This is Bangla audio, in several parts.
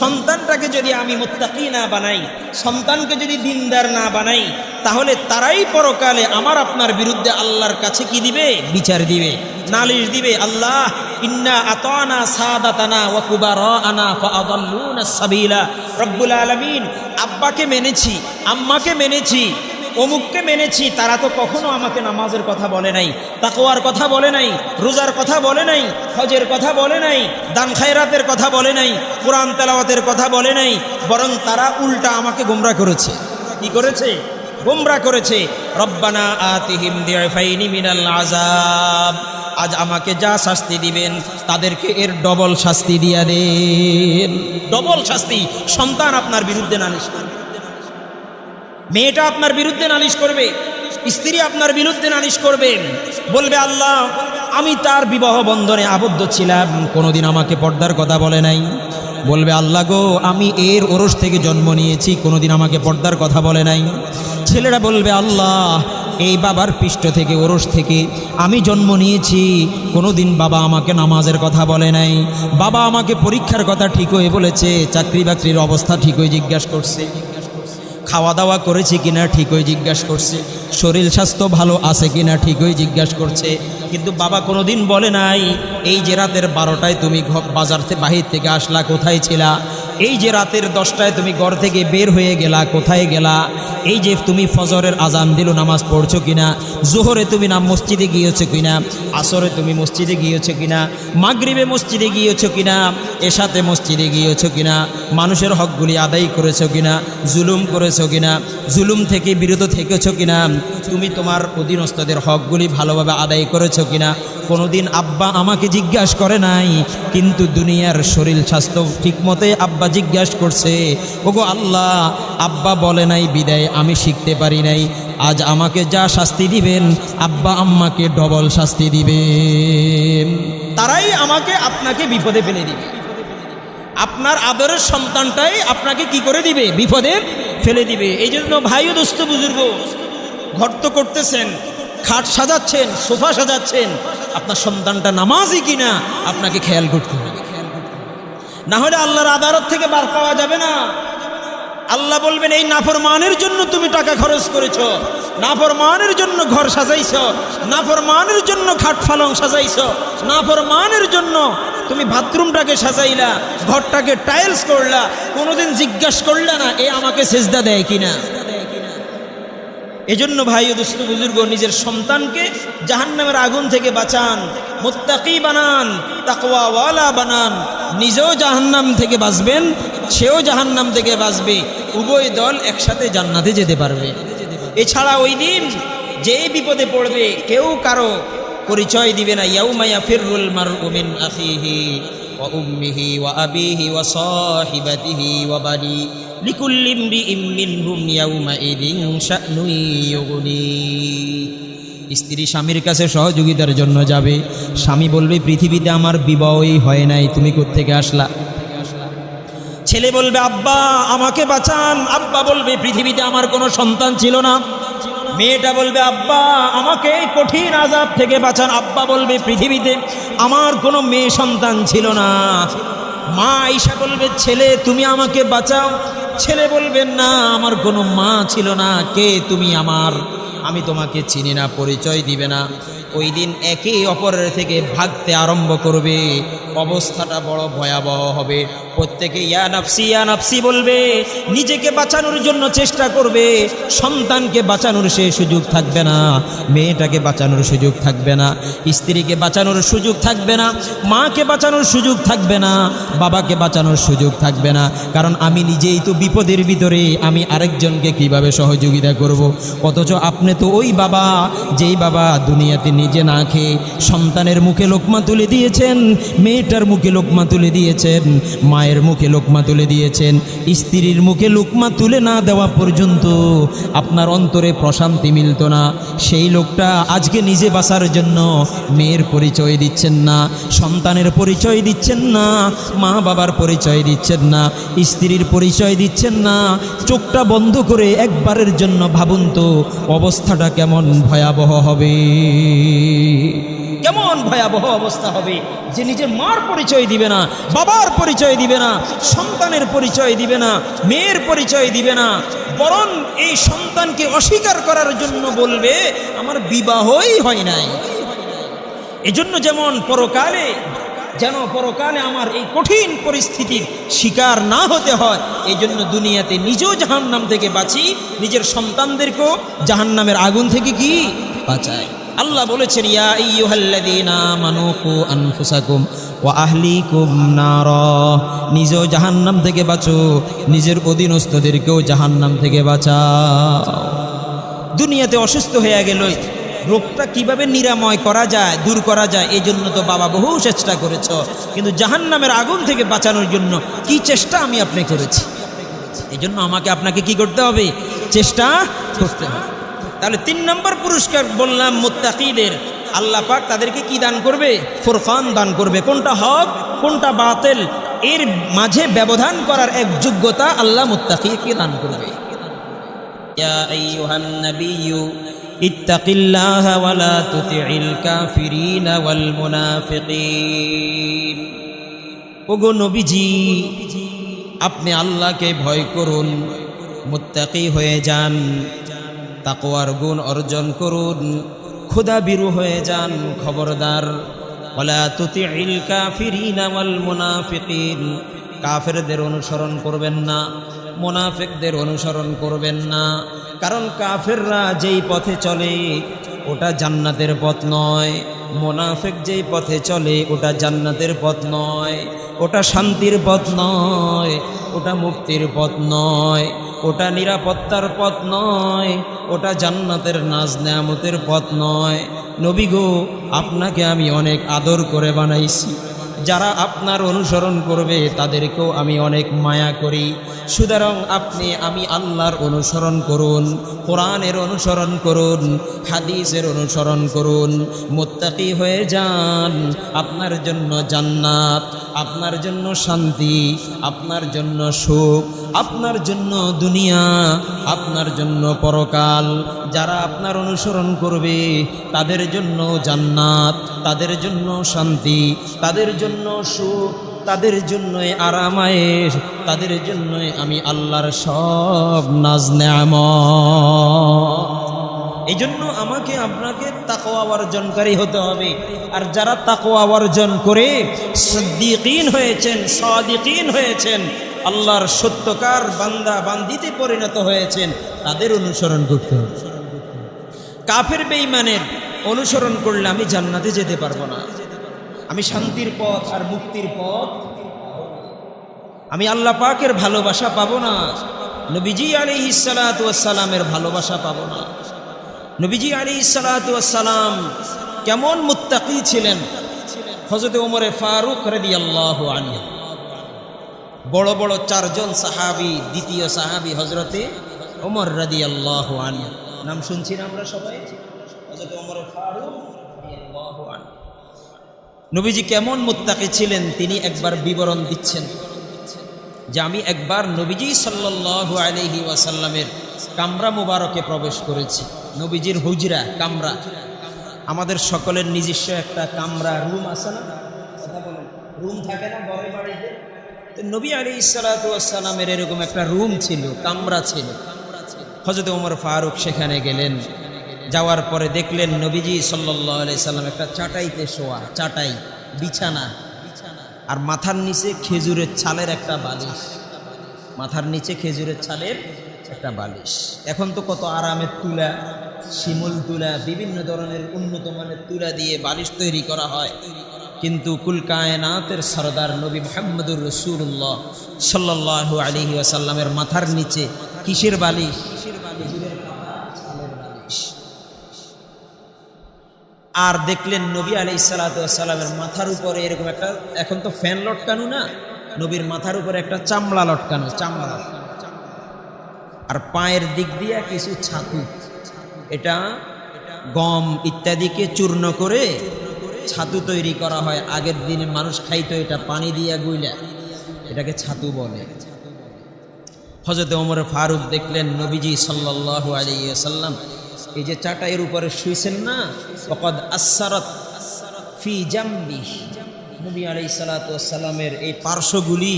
সন্তানটাকে যদি আমি মুত্তাকি না বানাই, সন্তানকে যদি দিনদার না বানাই, তাহলে তারাই পরকালে আমার আপনার বিরুদ্ধে আল্লাহর কাছে কি দিবে? বিচার দিবে, নালিশ দিবে। আল্লাহ ইন্না আতানা সাদাতানা ওয়া কুবারানা ফাআদাল্লুনা সাবিলা। রব্বুল আলামিন, আব্বাকে মেনেছি, আম্মাকে মেনেছি, অমুককে মেনেছি, তারা তো কখনো আমাকে নামাজের কথা বলে নাই, তাকওয়ার কথা বলে নাই, রোজার কথা বলে নাই, হজের কথা বলে নাই, দান খায়রাতের কথা বলে নাই, কোরআন তেলাওয়াতের কথা বলে নাই, বরং তারা উল্টা আমাকে গোমরাহ করেছে। কি করেছে? গোমরাহ করেছে। রব্বানা আতিহিম দিআফাইনি মিনাল আযাব, আজ আমাকে যা শাস্তি দিবেন তাদেরকে এর ডবল শাস্তি দিয়া দেন। ডবল শাস্তি। সন্তান আপনার বিরুদ্ধে নালিশ করবে, মেয়েটা আপনার বিরুদ্ধে নালিশ করবে, স্ত্রী আপনার বিরুদ্ধে নালিশ করবে, বলবে আল্লাহ আমি তার বিবাহ বন্ধনে আবদ্ধ ছিলাম, কোনোদিন আমাকে পর্দার কথা বলে নাই। বলবে আল্লাহ গো আমি এর ওরস থেকে জন্ম নিয়েছি, কোনোদিন আমাকে পর্দার কথা বলে নাই। ছেলেরা বলবে আল্লাহ এই বাবার পৃষ্ঠ থেকে ওরস থেকে আমি জন্ম নিয়েছি, কোনোদিন বাবা আমাকে নামাজের কথা বলে নাই, বাবা আমাকে পরীক্ষার কথা ঠিকই বলেছে, চাকরি বাকরির অবস্থা ঠিকই জিজ্ঞাসা করছে, খাওয়া দাওয়া করেছি কিনা ঠিকই জিজ্ঞাসা করছে, শরীর স্বাস্থ্য ভালো আছে কিনা ঠিকই জিজ্ঞাসা করছে, কিন্তু বাবা কোনোদিন বলে নাই এই যে রাতের 12টায় তুমি বাজার থেকে বাহির থেকে আসলা, কোথায় ছিলা? এই যে রাতের 10টায় তুমি ঘর থেকে বের হয়ে গেলা, কোথায় গেলা? এই যে তুমি ফজরের আজান দিল নামাজ পড়ছো কিনা? জোহরে তুমি মসজিদে গিয়েছো কিনা? আসরে তুমি মসজিদে গিয়েছো কিনা? মাগরিবে মসজিদে গিয়েছো কিনা? এশাতে মসজিদে গিয়েছো কিনা? মানুষের হকগুলি আদায় করেছো কিনা? জুলুম করেছো কিনা? জুলুম থেকে বিরত থেকেছো কিনা? তুমি তোমার অধীনস্থদের হকগুলি ভালোভাবে আদায় করেছো কিনা? কোনোদিন আব্বা আমাকে জিজ্ঞাসা করে নাই, কিন্তু দুনিয়ার শরীর স্বাস্থ্য ঠিকমতোই আব্বা জিজ্ঞাসা করছে। ওগো আল্লাহ আব্বা বলে নাই বিদায় আমি শিখতে পারি নাই, আজ আমাকে যা শাস্তি দিবেন আব্বা আম্মাকে ডবল শাস্তি দিবেন। তারাই আমাকে আপনাকে বিপদে ফেলে দিবে। আপনার আদরের সন্তানটাই আপনাকে কি করে দিবে? বিপদে ফেলে দিবে। এই জন্য ভাই ও দোস্ত বুজুর্গ, ঘর তো করতেছেন, খাট সাজাচ্ছেন, সোফা সাজাচ্ছেন, আপনার সন্তানটা নামাজি কিনা আপনাকে খেয়াল করতে হবে, না হলে আল্লাহর আদালত থেকে বার পাওয়া যাবে না। আল্লাহ বলবেন এই নাফরমানের জন্য তুমি টাকা খরচ করেছ, নাফরমানের জন্য ঘর সাজাইছ, নাফরমানের জন্য খাট পালং সাজাইছ, নাফরমানের জন্য তুমি বাথরুমটাকে সাজাইলা, ঘরটাকে টাইলস করলা, কোনোদিন জিজ্ঞাসা করলা না এ আমাকে সেজদা দেয় কিনা। এজন্য ভাই ও দোস্ত বুজুর্গ, নিজের সন্তানকে জাহান্নামের আগুন থেকে বাঁচান, মুত্তাকি বানান, তাকওয়াওয়ালা বানান। নিজেও জাহান্নাম থেকে বাঁচবেন, সেও জাহান্নাম থেকে বাঁচবে, উভয় দল একসাথে জান্নাতে যেতে পারবে। এছাড়া ওই দিন যেই বিপদে পড়বে কেউ কারো পরিচয় দিবে না। ইয়াউমা ইয়াফিরুল মারউ মিন আখিহি ওয়া উম্মিহি ওয়া আবিহি ওয়া সাহিবাতিহি ওয়া বানি লিকুল্লি ইমরিইম মিনহুম ইয়াউমাইদিন শা'নুন ইউগনি। স্ত্রী স্বামীর কাছে সহযোগিতার জন্য যাবে, স্বামী বলবে পৃথিবীতে আমার বিবাহই হয় নাই, তুমি কোত্থেকে আসলা? ছেলে বলবে আব্বা আমাকে বাঁচান, আব্বা বলবে পৃথিবীতে আমার কোনো সন্তান ছিল না। মেয়েটা বলবে আব্বা আমাকে এই কঠিন আযাব থেকে বাঁচান, আব্বা বলবে পৃথিবীতে আমার কোনো মেয়ে সন্তান ছিল না। মা আয়েশা বলবে ছেলে তুমি আমাকে বাঁচাও, ছেলে বলবেন না আমার কোনো মা ছিল না, কে তুমি আমার? আমি তোমাকে চিনি না, পরিচয় দিবে না। ওই দিন একে অপরের থেকে ভাগতে আরম্ভ করবে, অবস্থাটা বড় ভয়াবহ হবে। প্রত্যেকে ইয়া নাফসি বলবে, নিজেকে বাঁচানোর জন্য চেষ্টা করবে। সন্তানকে বাঁচানোর সে সুযোগ থাকবে না, মেয়েটাকে বাঁচানোর সুযোগ থাকবে না, স্ত্রীকে বাঁচানোর সুযোগ থাকবে না, মাকে বাঁচানোর সুযোগ থাকবে না, বাবাকে বাঁচানোর সুযোগ থাকবে না। কারণ আমি নিজেই তো বিপদের ভিতরে, আমি আরেকজনকে কিভাবে সহযোগিতা করব? অথচ আপনি তো ওই বাবা, যেই বাবা দুনিয়াতে নিজে না খেয়ে সন্তানের মুখে লোকমা তুলে দিয়েছেন, মেয়েটার মুখে লোকমা তুলে দিয়েছেন, মায়ের মুখে লোকমা তুলে দিয়েছেন। স্ত্রীর মুখে লোকমা তুলে না দেওয়া পর্যন্ত আপনার অন্তরে প্রশান্তি মিলত না। সেই লোকটা আজকে নিজে বাঁচার জন্য মেয়ের পরিচয় দিচ্ছেন না, সন্তানের পরিচয় দিচ্ছেন না, মা বাবার পরিচয় দিচ্ছেন না, স্ত্রীর পরিচয় দিচ্ছেন না। চোখটা বন্ধ করে একবারের জন্য ভাবুন তো অবস্থাটা কেমন ভয়াবহ হবে। কেমন ভয়াবহ অবস্থা হবে যে নিজের মার পরিচয় দিবে না, বাবার পরিচয় দিবে না, সন্তানের পরিচয় দিবে না, মেয়ের পরিচয় দিবে না, বরং এই সন্তানকে অস্বীকার করার জন্য বলবে আমার বিবাহই হয় নাই। এজন্য যেন পরকালে আমার এই কঠিন পরিস্থিতির শিকার না হতে হয়, এই জন্য দুনিয়াতে নিজেও জাহান্নাম থেকে বাঁচি, নিজের সন্তানদেরকেও জাহান্নামের আগুন থেকে কি বাঁচায়। আল্লাহ বলেছেন, ইয়া আইয়ুহাল্লাযীনা আমানু কু আনফুসাকুম ওয়া আহলিকুম নারা, নিজেও জাহান্নাম থেকে বাঁচো, নিজের অধীনস্থদেরকেও জাহান্নাম থেকে বাঁচাও। দুনিয়াতে অসুস্থ হয়ে গেল, রোগটা কিভাবে নিরাময় করা যায়, দূর করা যায়, এই জন্য তো বাবা বহু চেষ্টা করেছ, কিন্তু জাহান্নামের আগুন থেকে বাঁচানোর জন্য কি চেষ্টা আমি আপনি করেছি। এই জন্য আমাকে আপনাকে কি করতে হবে, চেষ্টা করতে হবে। তাহলে 3 নম্বর পুরস্কার বললাম মুত্তাকিদের, আল্লাহ পাক তাদেরকে কি দান করবে, ফুরকান দান করবে, কোনটা হক কোনটা বাতিল এর মাঝে ব্যবধান করার এক যোগ্যতা আল্লাহ মুত্তাকিকে দান করবে। ইয়া আইয়ুহান নাবিয়্যু ইত্তাকিল্লাহা ওয়া লা তুতি'ল কাফিরিনা ওয়াল মুনাফিকিন। ওগো নবীজি, আপনি আল্লাহকে ভয় করুন, মুত্তাকি হয়ে যান, তাকওয়ার গুণ অর্জন করুন, খোদাভীরু হয়ে যান, খবরদার। ওয়ালা তুতি'ল কাফিরিনা ওয়াল মুনাফিকিন, কাফেরদের অনুসরণ করবেন না, মুনাফিকদের অনুসরণ করবেন না, কারণ কাফেররা যেই পথে চলে ওটা জান্নাতের পথ নয়, মুনাফিক যেই পথে চলে ওটা জান্নাতের পথ নয়, ওটা শান্তির পথ নয়, ওটা মুক্তির পথ নয়, ওটা নিরাপত্তার পথ নয়, ওটা জান্নাতের নাজ নেয়ামতের পথ নয়। নবী গো, আপনাকে আমি অনেক আদর করে বানাইছি, যারা আপনার অনুসরণ করবে তাদেরকেও আমি অনেক মায়া করি। সুতরাং আমি আল্লাহর অনুসরণ করুন, কোরআনের অনুসরণ করুন, হাদিসের অনুসরণ করুন, মুত্তাকি হয়ে যান। আপনার জন্য জান্নাত, আপনার জন্য শান্তি, আপনার জন্য সুখ, আপনার জন্য দুনিয়া, আপনার জন্য পরকাল। যারা আপনার অনুসরণ করবে তাদের জন্য জান্নাত, তাদের জন্য শান্তি, তাদের জন্য সুখ, তাদের জন্যই আরামায়েশ, তাদের জন্যই আমি আল্লাহর সব নাজ নেয়ামত। এই জন্য আমাকে আপনাকে তাকওয়া অর্জনকারী হতে হবে। আর যারা তাকওয়া অর্জন করে সিদ্দিকিন হয়েছেন, সাদিকিন হয়েছেন, আল্লাহর সত্যকার বান্দা বান্দিতে পরিণত হয়েছেন, তাদের অনুসরণ করতে হবে। কাফের বেঈমানের অনুসরণ করলে আমি জান্নাতে যেতে পারবো না, আমি শান্তির পথ আর মুক্তির পথ, আমি আল্লাহ পাকের ভালোবাসা পাবো না, নবীজি আলাইহিস সালাতু ওয়াস সালামের ভালোবাসা পাবো না। নবীজি আলাইহিস সালাতু ওয়াস সালাম কেমন মুত্তাকি ছিলেন। হযরত ওমর ফারুক রাদিয়াল্লাহু আনহু, বড় বড় 4 জন সাহাবী, দ্বিতীয় সাহাবী হযরতে ওমর রাদিয়াল্লাহু আনহু, নাম শুনছি না আমরা সবাই, হযরত ওমর ফারুক রাদিয়াল্লাহু আনহু। নবীজি কেমন মুত্তাকি ছিলেন তিনি একবার বিবরণ দিচ্ছেন যে আমি একবার নবীজি সাল্লাল্লাহু আলাইহি ওয়াসাল্লামের কামরা মুবারকে প্রবেশ করেছি। নবীজির হুজরা, কামরা, আমাদের সকলের নিজস্ব একটা কামরা রুম আছে না, কথা বলেন, রুম থাকে না বড় বাড়িতে? তো নবী আলাইহিস সালাতু ওয়াস সালামের এরকম একটা রুম ছিল, কামরা ছিল। হযরত ওমর ফারুক সেখানে গেলেন, যাওয়ার পরে দেখলেন নবীজি সাল্লাল্লাহু আলাইহি সাল্লাম একটা চাটাইতে শোয়া, চাটাই, বিছানা, আর মাথার নিচে খেজুরের ছালের একটা বালিশ, মাথার নিচে খেজুরের ছালের একটা বালিশ। এখন তো কত আরামের তুলা, শিমুল তুলা, বিভিন্ন ধরনের উন্নত মানের তুলা দিয়ে বালিশ তৈরি করা হয়, কিন্তু কুল কায়নাতের সরদার নবী মুহাম্মদুর রাসূলুল্লাহ সাল্লাল্লাহু আলাইহি ওয়াসাল্লামের মাথার নিচে কিসের বালিশ? খেজুরের ছালের বালিশ। আর দেখলেন নবী আলাইহিস সালাতু ওয়াস সালামের মাথার উপরে এরকম একটা, এখন তো ফ্যান লটকানো না, নবীর মাথার উপরে একটা চামড়া লটকানো, চামড়া, আর পায়ের দিক দিয়ে কিছু ছাতু, এটা গম ইত্যাদিকে চূর্ণ করে ছাতু তৈরি করা হয়। আগের দিনে মানুষ খাইতো এটা পানি দিয়া গুইলা, এটাকে ছাতু বলে। হযরত ওমর ফারুক দেখলেন নবীজি সাল্লাল্লাহু আলাইহি ওয়াসাল্লাম এই যে চাটাইয়ের উপরে শুইছেন না, ফাকাদ আসসারাত ফি জাম্বি, নবী আলাইহিস সালাতু ওয়াস সালামের এই পার্শ্বগুলি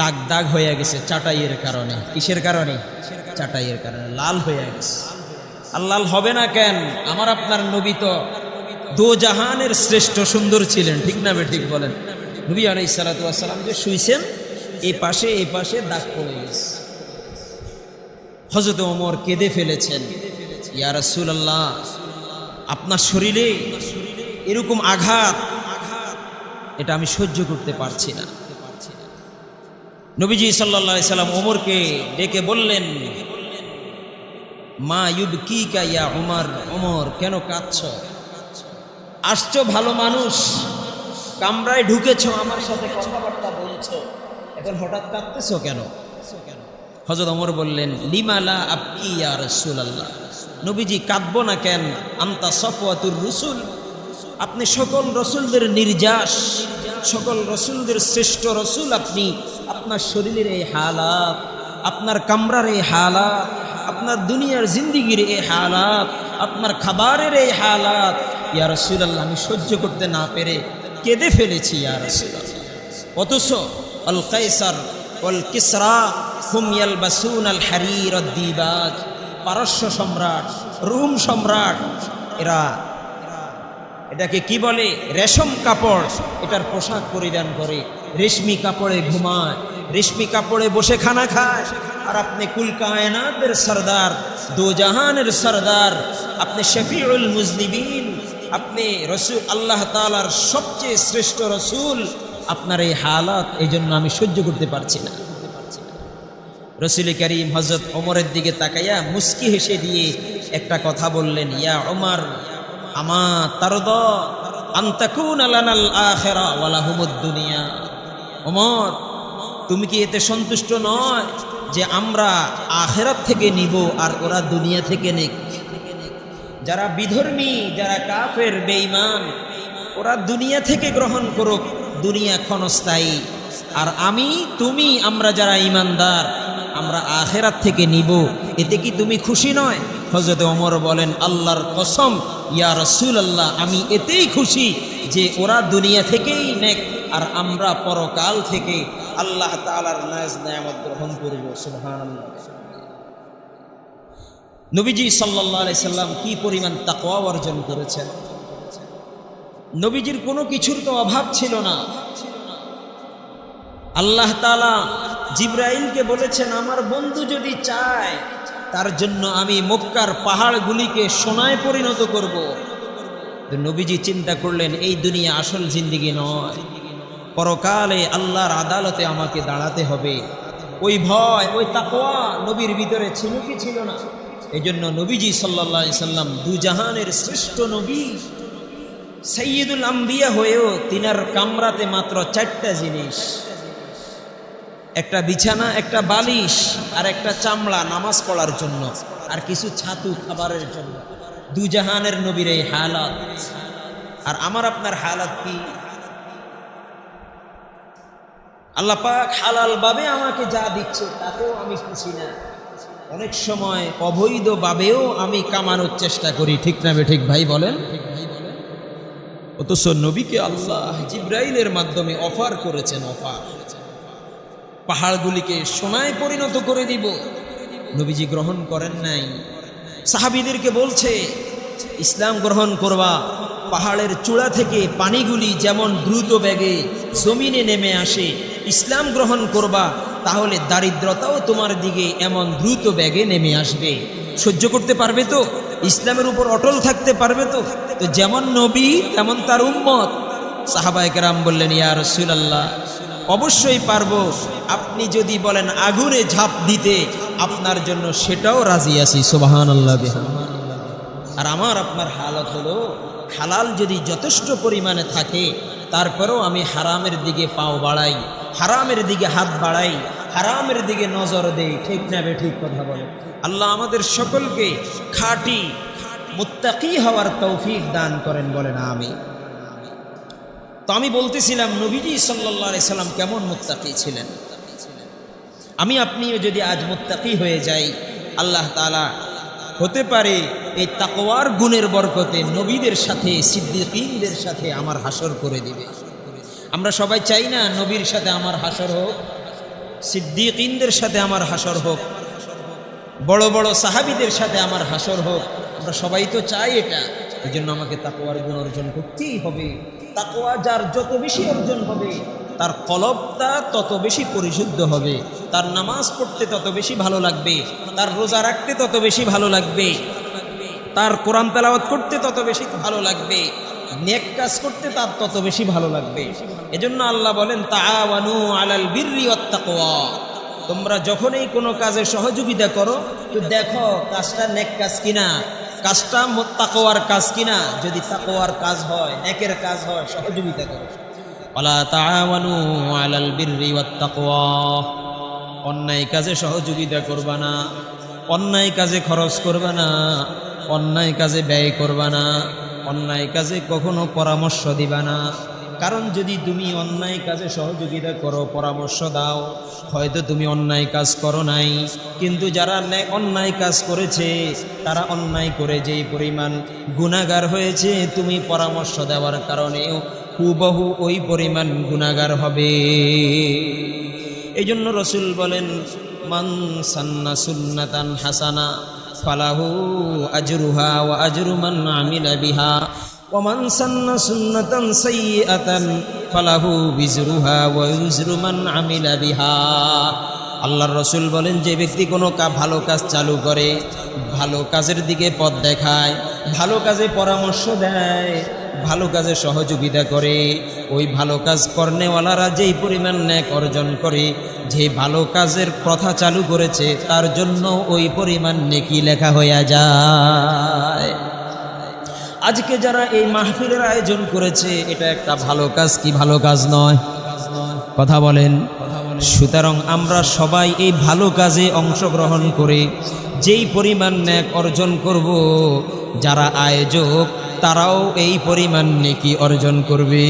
দাগ দাগ হয়ে গেছে চাটাইয়ের কারণে। কিসের কারণে? চাটাইয়ের কারণে লাল হয়ে গেছে। আর লাল হবে না কেন? আমার আপনার নবী তো দো জাহানের শ্রেষ্ঠ সুন্দর ছিলেন, ঠিক না ঠিক বলেন? নবী আলাইহিস সালাতু ওয়াস সালাম যে শুইছেন এই পাশে দাগ পড়ে গেছে। হযরত ওমর কেঁদে ফেলেছেন, ইয়া রাসূলুল্লাহ, আপনার শরীরে এরকম আঘাত, এটা আমি সহ্য করতে পারছি না। নবীজি সাল্লাল্লাহু আলাইহি সাল্লাম ওমরকে ডেকে বললেন, মা ইউবকিকা ইয়া উমর, ওমর কেন কাঁদছো? আসছো ভালো মানুষ, কামরায় ঢুকেছো, আমার সাথে কথাবার্তা বলছো, এখন হঠাৎ কাঁদতেছো কেন? হযরত ওমর বললেন, লিমা লা আবকি ইয়া রাসূলুল্লাহ, নবীজি কাঁদবো না কেন? আনতা সফওয়াতুর রসুল, আপনি সকল রসুলদের নির্যাস, সকল রসুলদের শ্রেষ্ঠ রসুল আপনি। আপনার শরীরের এই হালাত, আপনার কামরার এই হালাত, আপনার দুনিয়ার জিন্দিগির এই হালাত, আপনার খাবারের এই হালাত, ইয়া রাসূলুল্লাহ আমি সহ্য করতে না পেরে কেঁদে ফেলেছি ইয়া রাসূলুল্লাহ। অথচ আল কায়সার ওয়াল কিসরা হুম ইয়ালবাসুন আল হারির ওয়াদ দিবাজ, পারস্য সম্রাট, রোম সম্রাট, এটাকে কি বলে? রেশম কাপড়, এটার পোশাক পরিধান করে, রেশমি কাপড়ে ঘুমায়, রেশমি কাপড়ে বসে খানা খায়। আর আপনি কুল কায়নাতের সরদার, দো জাহানের সরদার, আপনি শফিউল মুজনিবিন, আপনি রসুল, আল্লাহ তাআলার সবচেয়ে শ্রেষ্ঠ রসুল, আপনার এই হালাত, এই জন্য আমি সহ্য করতে পারছি না। রসুল করিম হযরত ওমরের দিকে তাকাইয়া মুস্কি হেসে দিয়ে একটা কথা বললেন, ইয়া ওমর, আমা তারদা আন তাকুনা লানাল আখিরা ওয়া লাহুমুদ দুনিয়া। ওমর, তুমি কি এতে সন্তুষ্ট নয় যে আমরা আখিরাত থেকে নিব আর ওরা দুনিয়া থেকে নিক? যারা বিধর্মী, যারা কাফের বেঈমান, ওরা দুনিয়া থেকে গ্রহণ করুক, দুনিয়া ক্ষণস্থায়ী, আর আমি, তুমি, আমরা যারা ঈমানদার, আমরা আখিরাত থেকে নিব। এতে কি তুমি খুশি নয়? হযরত ওমর বলেন, আল্লাহর কসম ইয়া রাসূলুল্লাহ, আমি এতেই খুশি যে ওরা দুনিয়া থেকেই নেক আর আমরা পরকাল থেকে আল্লাহ তাআলার নাজ নেয়ামত গ্রহণ করব। সুবহানাল্লাহ। নবীজি সাল্লাল্লাহু আলাইহি সাল্লাম কি পরিমাণ তাকওয়া অর্জন করেছেন। নবীজির কোনো কিছুর তো অভাব ছিল না। আল্লাহ তাআলা জিবরাইলকে বলেছেন, আমার বন্ধু যদি চায় তার জন্য আমি মক্কার পাহাড়গুলিকে সোনায় পরিণত করব। তো নবীজি চিন্তা করলেন, এই দুনিয়া আসল জিন্দেগি নয়, পরকালে আল্লাহর আদালতে আমাকে দাঁড়াতে হবে। ওই ভয়, ওই তাকওয়া নবীর ভিতরে ছিল কি ছিল না? এই জন্য নবীজি সাল্লাল্লাহু আলাইহি সাল্লাম দুজাহানের শ্রেষ্ঠ নবী, সাইয়্যিদুল আম্বিয়া হয়েও তিনার কামরাতে মাত্র 4টা জিনিস, একটা বিছানা, একটা বালিশ, আর একটা চামড়া নামাজ পড়ার জন্য, আর কিছু ছাতু খাবারের জন্য। দুজাহানের নবীর এই হালাত, আর আমার আপনার হালাত কি? আল্লাহ পাক হালাল ভাবে আমাকে যা দিচ্ছে তাতেও আমি খুশি না। অনেক সময় অবৈধ ভাবেও আমি কামানোর চেষ্টা করি, ঠিক না ঠিক ভাই বলেন? অথচ নবীকে আল্লাহ জিবরাইলের মাধ্যমে অফার করেছেন, অফার, পাহাড়গুলিকে সোনায় পরিণত করে দিব। নবীজি গ্রহণ করেন নাই। সাহাবীদেরকে বলছে, ইসলাম গ্রহণ করবা, পাহাড়ের চূড়া থেকে পানিগুলি যেমন দ্রুত বেগে জমিনে নেমে আসে, ইসলাম গ্রহণ করবা, তাহলে দারিদ্রতাও তোমার দিকে এমন দ্রুত বেগে নেমে আসবে। সহ্য করতে পারবে তো? ইসলামের উপর অটল থাকতে পারবে তো? তো যেমন নবী তেমন তার উম্মত। সাহাবায়ে কেরাম বললেন, ইয়া রাসূলুল্লাহ, অবশ্যই পারবো। আপনি যদি বলেন আগুনে ঝাঁপ দিতে, আপনার জন্য সেটাও রাজি আছি। সুবহানাল্লাহ। আর আমার আপনার হালত হলো, হালাল যদি যথেষ্ট পরিমাণে থাকে, তারপরেও আমি হারামের দিকে পাও বাড়াই, হারামের দিকে হাত বাড়াই, হারামের দিকে নজর দেই, ঠিক না ঠিক কথা বলে? আল্লাহ আমাদের সকলকে খাঁটি মুত্তাকি হওয়ার তৌফিক দান করেন, বলেন আমিন। তো আমি বলতেছিলাম, নবীজি সাল্লাল্লাহু আলাইহি সাল্লাম কেমন মুত্তাকি ছিলেন। আমি আপনিও যদি আজ মুত্তাকি হয়ে যাই, আল্লাহ তাআলা হতে পারে এই তাকওয়ার গুণের বরকতে নবীদের সাথে সিদ্দিকীনদের সাথে আমার হাসর করে দিবে। আমরা সবাই চাই না নবীর সাথে আমার হাসর হোক, সিদ্দিকীনদের সাথে আমার হাসর হোক, বড় বড় সাহাবীদের সাথে আমার হাসর হোক। আমরা সবাই তো চাই এটা। এই জন্য আমাকে তাকওয়ার গুণ অর্জন করতেই হবে। তাকওয়া যার যত বেশি অর্জন হবে, তার কলবটা তত বেশি পরিশুদ্ধ হবে, তার নামাজ পড়তে তত বেশি ভালো লাগবে, তার রোজা রাখতে তত বেশি ভালো লাগবে, তার কোরআন তেলাওয়াত করতে তত বেশি ভালো লাগবে, নেক কাজ করতে তার তত বেশি ভালো লাগবে। এজন্য আল্লাহ বলেন তাআওয়ানু আলাল বিররি ওয়াত তাকওয়া। তোমরা যখনই কোনো কাজে সহযোগিতা করো তো দেখো কাজটা নেক কাজ কিনা, কাজটা তাকওয়ার কাজ কিনা। যদি তাকওয়ার কাজ হয়, নেকের কাজ হয়, সহযোগিতা করো। ওয়ালা তাআওয়ানু আলাল বিররি ওয়াত তাকওয়া। অন্যায় কাজে সহযোগিতা করবা না, অন্যায় কাজে খরচ করবা না, অন্যায় কাজে ব্যয় করবা না, অন্যায় কাজে কখনো পরামর্শ দিবা না। কারণ যদি তুমি অন্যায় কাজে সহযোগিতা করো, পরামর্শ দাও, হয়তো তুমি অন্যায় কাজ করো নাই, কিন্তু যারা অন্যায় কাজ করেছে তারা অন্যায় করে যেই পরিমাণ গুনাহগার হয়েছে, তুমি পরামর্শ দেওয়ার কারণেও হুবহু ওই পরিমাণ গুনাহগার হবে। এই জন্য রসুল বলেন মান সান্না সুন্নাতান হাসানা ফালাহু আজরুহা ওয়া আজরু মান আমিলা বিহা ওয়া মান সান্না সুন্নাতান সাইয়্যাতান ফালাহু বিজরুহা ওয়া ইজরু মান আমিলা বিহা। আল্লাহর রসুল বলেন যে ব্যক্তি কোনো ভালো কাজ চালু করে, ভালো কাজের দিকে পথ দেখায়, ভালো কাজে পরামর্শ দেয়, ভালো কাজে সহযোগিতা করে, ওই ভালো কাজ করনেওয়ালারা যেই পরিমাণ নেক অর্জন করে, যে ভালো কাজের প্রথা চালু করেছে তার জন্য ওই পরিমাণ নেকি লেখা হইয়া যায়। আজকে যারা এই মাহফিলের আয়োজন করেছে এটা একটা ভালো কাজ কি ভালো কাজ নয়? কথা বলেন। সুতরাং আমরা সবাই এই ভালো কাজে অংশগ্রহণ করে যেই পরিমাণ নেক অর্জন করব, যারা আয়োজক তারাও এই পরিমাণ নেকি অর্জন করবে।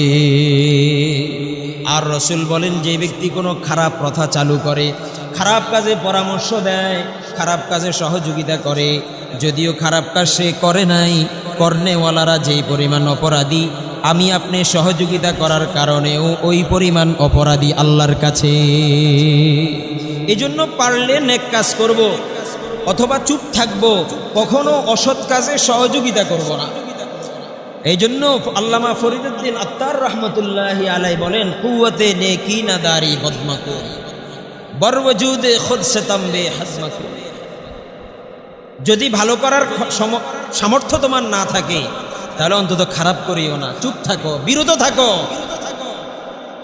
আর রসুল বলেন যে ব্যক্তি কোনো খারাপ প্রথা চালু করে, খারাপ কাজে পরামর্শ দেয়, খারাপ কাজে সহযোগিতা করে, যদিও খারাপ কাজ সে করে নাই, করনেওয়ালারা যেই পরিমাণ অপরাধী, আমি আপনি সহযোগিতা করার কারণেও ওই পরিমাণ অপরাধী আল্লাহর কাছে। এজন্য পারলে নেক কাজ করব অথবা চুপ থাকব, কখনো অসৎ কাজে সহযোগিতা করব না। এই জন্য আল্লামা ফরিদুদ্দিন আত্তার রহমতুল্লাহি আলাই বলেন কুওয়াতে নেকি না দারি বদমাকু বরওজুদে খুদ সে তম্বে হাজমাকু। যদি ভালো করার সামর্থ্য তোমার না থাকে তাহলে অন্তত খারাপ করিও না, চুপ থাকো, বিরত থাকো।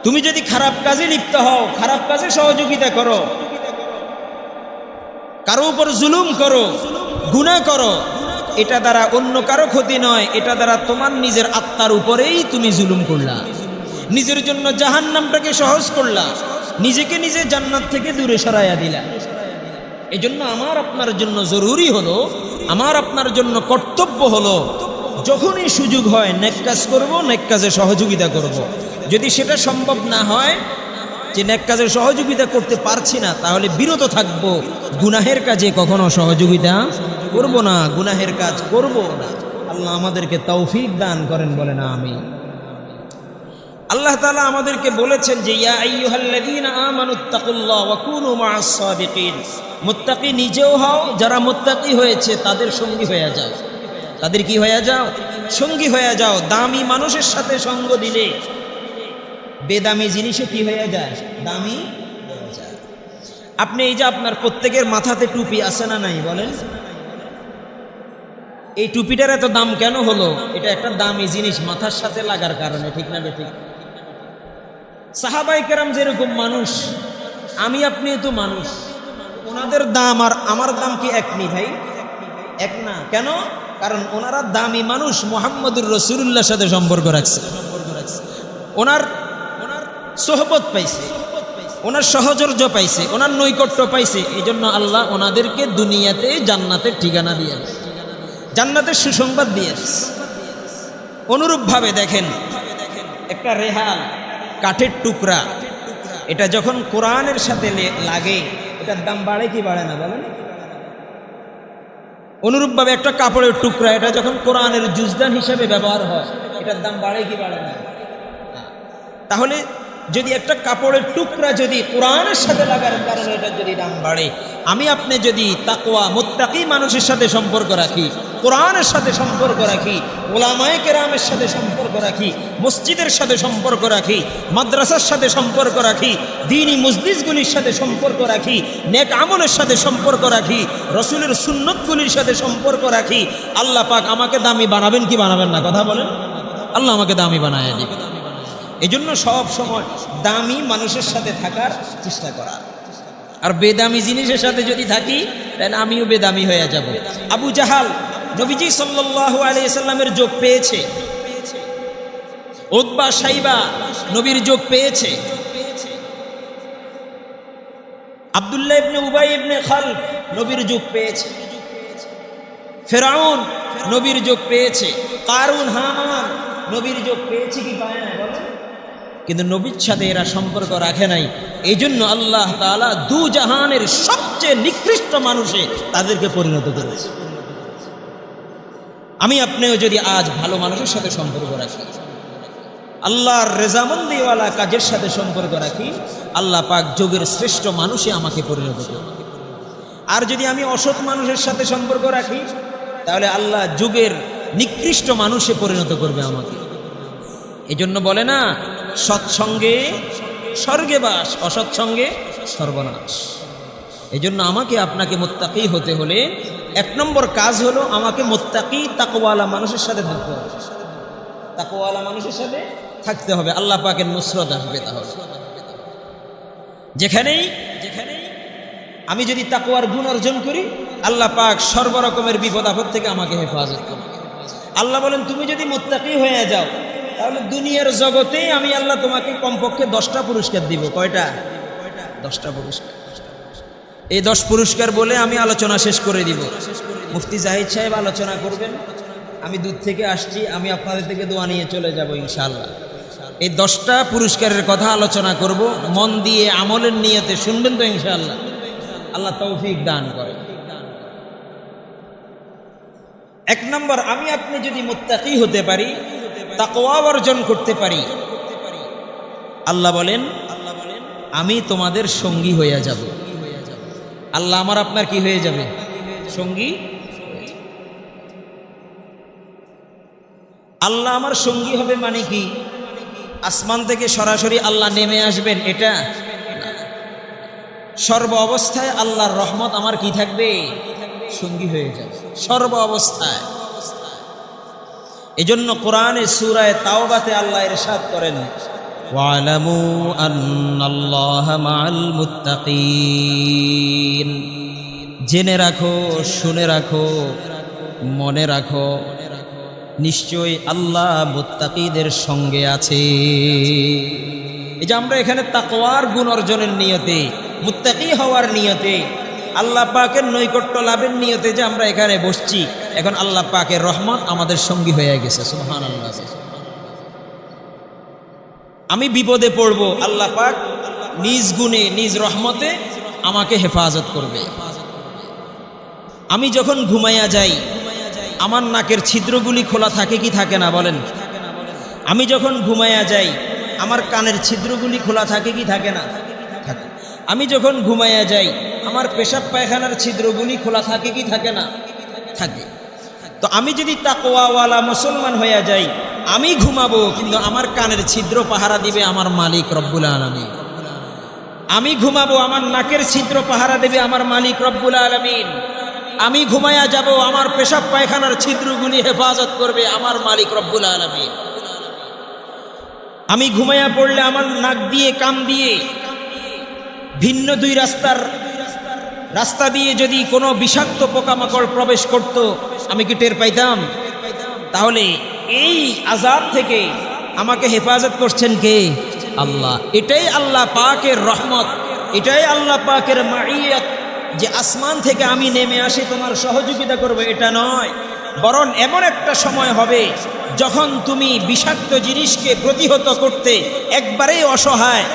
তুমি যদি খারাপ কাজে লিপ্ত হও, খারাপ কাজে সহযোগিতা করো, কারো উপর জুলুম করো, গুনাহ করো, এটা দ্বারা অন্য কারো ক্ষতি নয়, এটা দ্বারা তোমার নিজের আত্মার উপরেই তুমি জুলুম করলা, নিজের জন্য জাহান্নামটাকে সহজ করলা, নিজেকে নিজে জান্নাত থেকে দূরে সরাইয়া দিলা। এই জন্য আমার আপনার জন্য জরুরি হলো, আমার আপনার জন্য কর্তব্য হলো, যখনই সুযোগ হয় নেক কাজ করব, নেক কাজে সহযোগিতা করব। যদি সেটা সম্ভব না হয় যে নেক কাজে সহযোগিতা করতে পারছি না, তাহলে বিরত থাকব, গুনাহের কাজে কখনো সহযোগিতা করব না, গুনাহের কাজ করব না। আল্লাহ আমাদেরকে তৌফিক দান করেন, বলে না আমি। আল্লাহ তাআলা আমাদেরকে বলেছেন যে ইয়া আইয়ুহাল্লাযীনা আমানুত্তাকুল্লাহ ওয়া কুনু মা'আস সাদিকিন। মুত্তাকি নিজেও হও, যারা মুত্তাকি হয়েছে তাদের সঙ্গী হয়ে যাও। তাদের কি হয়ে যাও? সঙ্গী হয়ে যাও। দামি মানুষের সাথে সঙ্গ দিলে বেদামি জিনিসে কি হয়ে যায়? দামি হয়ে যায়। আপনি এই যে আপনার প্রত্যেকের মাথাতে টুপি আছে না নাই বলেন? এই টুপিটার এত দাম কেন হলো? এটা একটা দামি জিনিস মাথার সাথে লাগার কারণে, ঠিক না বেঠিক? সাহাবায়ে কেরাম যেরকম মানুষ, আমি আপনি তো মানুষ, ওনাদের দাম আর আমার দাম কি এক নি ভাই? এক না। কেন? কারণ ওনারা দামি মানুষ, মুহাম্মদুর রাসূলুল্লাহর সাথে সম্পর্ক রাখছে, ওনার সোহবত পাইছে, ওনার সহচর্য পাইছে, ওনার নৈকট্য পাইছে। এই জন্য আল্লাহ ওনাদেরকে দুনিয়াতে জান্নাতের ঠিকানা দিয়েছে, জান্নাতের সুসংবাদ দিয়েছে। অনুরূপভাবে দেখেন, একটা রেহাল কাঠের টুকরা, এটা যখন কোরআনের সাথে লাগে এটার দাম বাড়ে কি বাড়ে না বলেন? অনুরূপভাবে একটা কাপড়ের টুকরা, এটা যখন কোরআনের জুজদান হিসেবে ব্যবহার হয়, এটার দাম বাড়ে কি বাড়ে না? তাহলে যদি একটা কাপড়ের টুকরা যদি কোরআনের সাথে লাগার কারণে এটার যদি দাম বাড়ে, আমি আপনি যদি তাকওয়া মুত্তাকি মানুষের সাথে সম্পর্ক রাখি, কোরআনের সাথে সম্পর্ক রাখি, উলামায়ে কেরামের সাথে সম্পর্ক রাখি, মসজিদের সাথে সম্পর্ক রাখি, মাদ্রাসার সাথে সম্পর্ক রাখি, দ্বীনি মজলিসগুলির সাথে সম্পর্ক রাখি, নেক আমলের সাথে সম্পর্ক রাখি, রসুলের সুন্নতগুলির সাথে সম্পর্ক রাখি, আল্লাহ পাক আমাকে দামি বানাবেন কি বানাবেন না? কথা বলেন। আল্লাহ আমাকে দামি বানায় দিবেন। এই জন্য সব সময় দামি মানুষের সাথে থাকার চেষ্টা করা, আর বেদামি জিনিসের সাথে যদি থাকি তাহলে আমিও বেদামি হয়ে যাব। আবু জাহাল নবীজি সাল্লাল্লাহু আলাইহি সাল্লামের যোগ পেয়েছে, উতবা সাইবা নবীর যোগ পেয়েছে, আব্দুল্লাহ ইবনে উবাই ইবনে খালফ নবীর যোগ পেয়েছে, ফেরাউন নবীর যোগ পেয়েছে, কারুন হামান নবীর যোগ পেয়েছে কি পায় না বলেন? কিন্তু নবীর সাথে এরা সম্পর্ক রাখে নাই। এই জন্য আল্লাহ তাআলা দু জাহানের সবচেয়ে নিকৃষ্ট মানুষে তাদেরকে পরিণত করেছে। আমি আপনিও যদি আজ ভালো মানুষের সাথে সম্পর্ক রাখি, আল্লাহর রেজামন্দিওয়ালা কাজের সাথে সম্পর্ক রাখি, আল্লাহ পাক যোগের শ্রেষ্ঠ মানুষে আমাকে পরিণত করবে। আর যদি আমি অসৎ মানুষের সাথে সম্পর্ক রাখি, তাহলে আল্লাহ যুগের নিকৃষ্ট মানুষে পরিণত করবে আমাকে। এই জন্য বলে না, সৎসঙ্গে স্বর্গে বাস, অসৎসঙ্গে সর্বনাশ। এই জন্য আমাকে আপনাকে মুত্তাকি হতে হলে 1 নম্বর কাজ হলো আমাকে মুত্তাকি তাকওয়ালা মানুষের সাথে থাকতে হবে। তাকওয়ালা মানুষের সাথে থাকতে হবে, আল্লাহ পাকের নুসরত আসবে। তাহলে যেখানেই আমি যদি তাকওয়ার গুণ অর্জন করি, আল্লাহ পাক সর্বরকমের বিপদ আপদ থেকে আমাকে হেফাজত করবে। আল্লাহ বলেন, তুমি যদি মুত্তাকি হয়ে যাও, তাহলে দুনিয়ার জগতে আমি আল্লাহ তোমাকে কমপক্ষে 10টা পুরস্কার দিব। কয়টা? 10টা পুরস্কার। এই 10 পুরস্কার বলে আমি আলোচনা শেষ করে দিব। মুফতি জাহিদ সাহেব আলোচনা করবেন, আমি দূর থেকে আসছি, আমি আপনাদের থেকে দোয়া নিয়ে চলে যাব ইনশাআল্লাহ। এই 10টা পুরস্কারের কথা আলোচনা করব, মন দিয়ে আমলের নিয়তে শুনবেন তো ইনশাআল্লাহ। আল্লাহ তৌফিক দান করে। 1 নম্বর, আমি আপনি যদি মুত্তাকি হতে পারি, তাকওয়া অর্জন করতে পারি, আল্লাহ বলেন আমি তোমাদের সঙ্গী হয়ে যাব। আল্লাহ আমার আপনার কি হয়ে যাবে? সঙ্গী। আল্লাহ আমার সঙ্গী হবে মানে কি? আসমান থেকে সরাসরি আল্লাহ নেমে আসবেন এটা? সর্ব অবস্থায় আল্লাহর রহমত আমার কি থাকবে? সঙ্গী হয়ে যাবে সর্ব অবস্থায়। এজন্য কোরআনে সূরায়ে তাওবাতে আল্লাহ ইরশাদ করেন, ওয়ালামু আন্নাল্লাহা মাআল মুত্তাকিন। জেনে রাখো, শুনে রাখো, মনে রাখো, নিশ্চয়ই আল্লাহ মুত্তাকিদের সঙ্গে আছে। এই যে আমরা এখানে তাকওয়ার গুণ অর্জনের নিয়তে, মুত্তাকি হওয়ার নিয়তে, আল্লাহ পাকের নৈকট্য লাভের নিয়তে যে আমরা এখানে বসছি, এখন আল্লাহ পাকের রহমত আমাদের সঙ্গী হয়ে গেছে। সুবহানাল্লাহ। আমি বিপদে পড়ব, আল্লাহ পাক নিজ গুণে নিজ রহমতে আমাকে হেফাজত করবে। আমি যখন ঘুমাইয়া যাই, আমার নাকের ছিদ্রগুলি খোলা থাকে কি থাকে না বলেন? আমি যখন ঘুমাইয়া যাই, আমার কানের ছিদ্রগুলি খোলা থাকে কি থাকে না? থাকে। আমি যখন ঘুমাইয়া যাই, আমার পেশাব পায়খানার ছিদ্রগুলি খোলা থাকে কি থাকে না? থাকে। তো আমি যদি তাকওয়াওয়ালা মুসলমান হইয়া যাই, আমি ঘুমাবো, কিন্তু আমার কানের ছিদ্র পাহারা দিবে আমার মালিক রব্বুল আলামিন। আমি ঘুমাবো, আমার নাকের ছিদ্র পাহারা দেবে আমার মালিক রব্বুল আলামিন। আমি ঘুমাইয়া যাব, আমার পেশাব পায়খানার ছিদ্রগুলি হেফাজত করবে আমার মালিক রব্বুল আলামিন। আমি ঘুমাইয়া পড়লে আমার নাক দিয়ে, কান দিয়ে ভিন্ন 2 রাস্তা দিয়ে যদি কোনো বিষাক্ত পোকামাকড় প্রবেশ করত, আমি কি টের পাইতাম? তাহলে এই আযাব থেকে আমাকে হেফাজত করছেন কে? আল্লাহ। এটাই আল্লাহ পাকের রহমত, এটাই আল্লাহ পাকের মাইয়াত, যে আসমান থেকে আমি নেমে আসি তোমার সহযোগিতা করব, এটা নয়। বরং এমন একটা সময় হবে যখন তুমি বিষাক্ত জিনিসকে প্রতিহত করতে একবারেই অসহায়,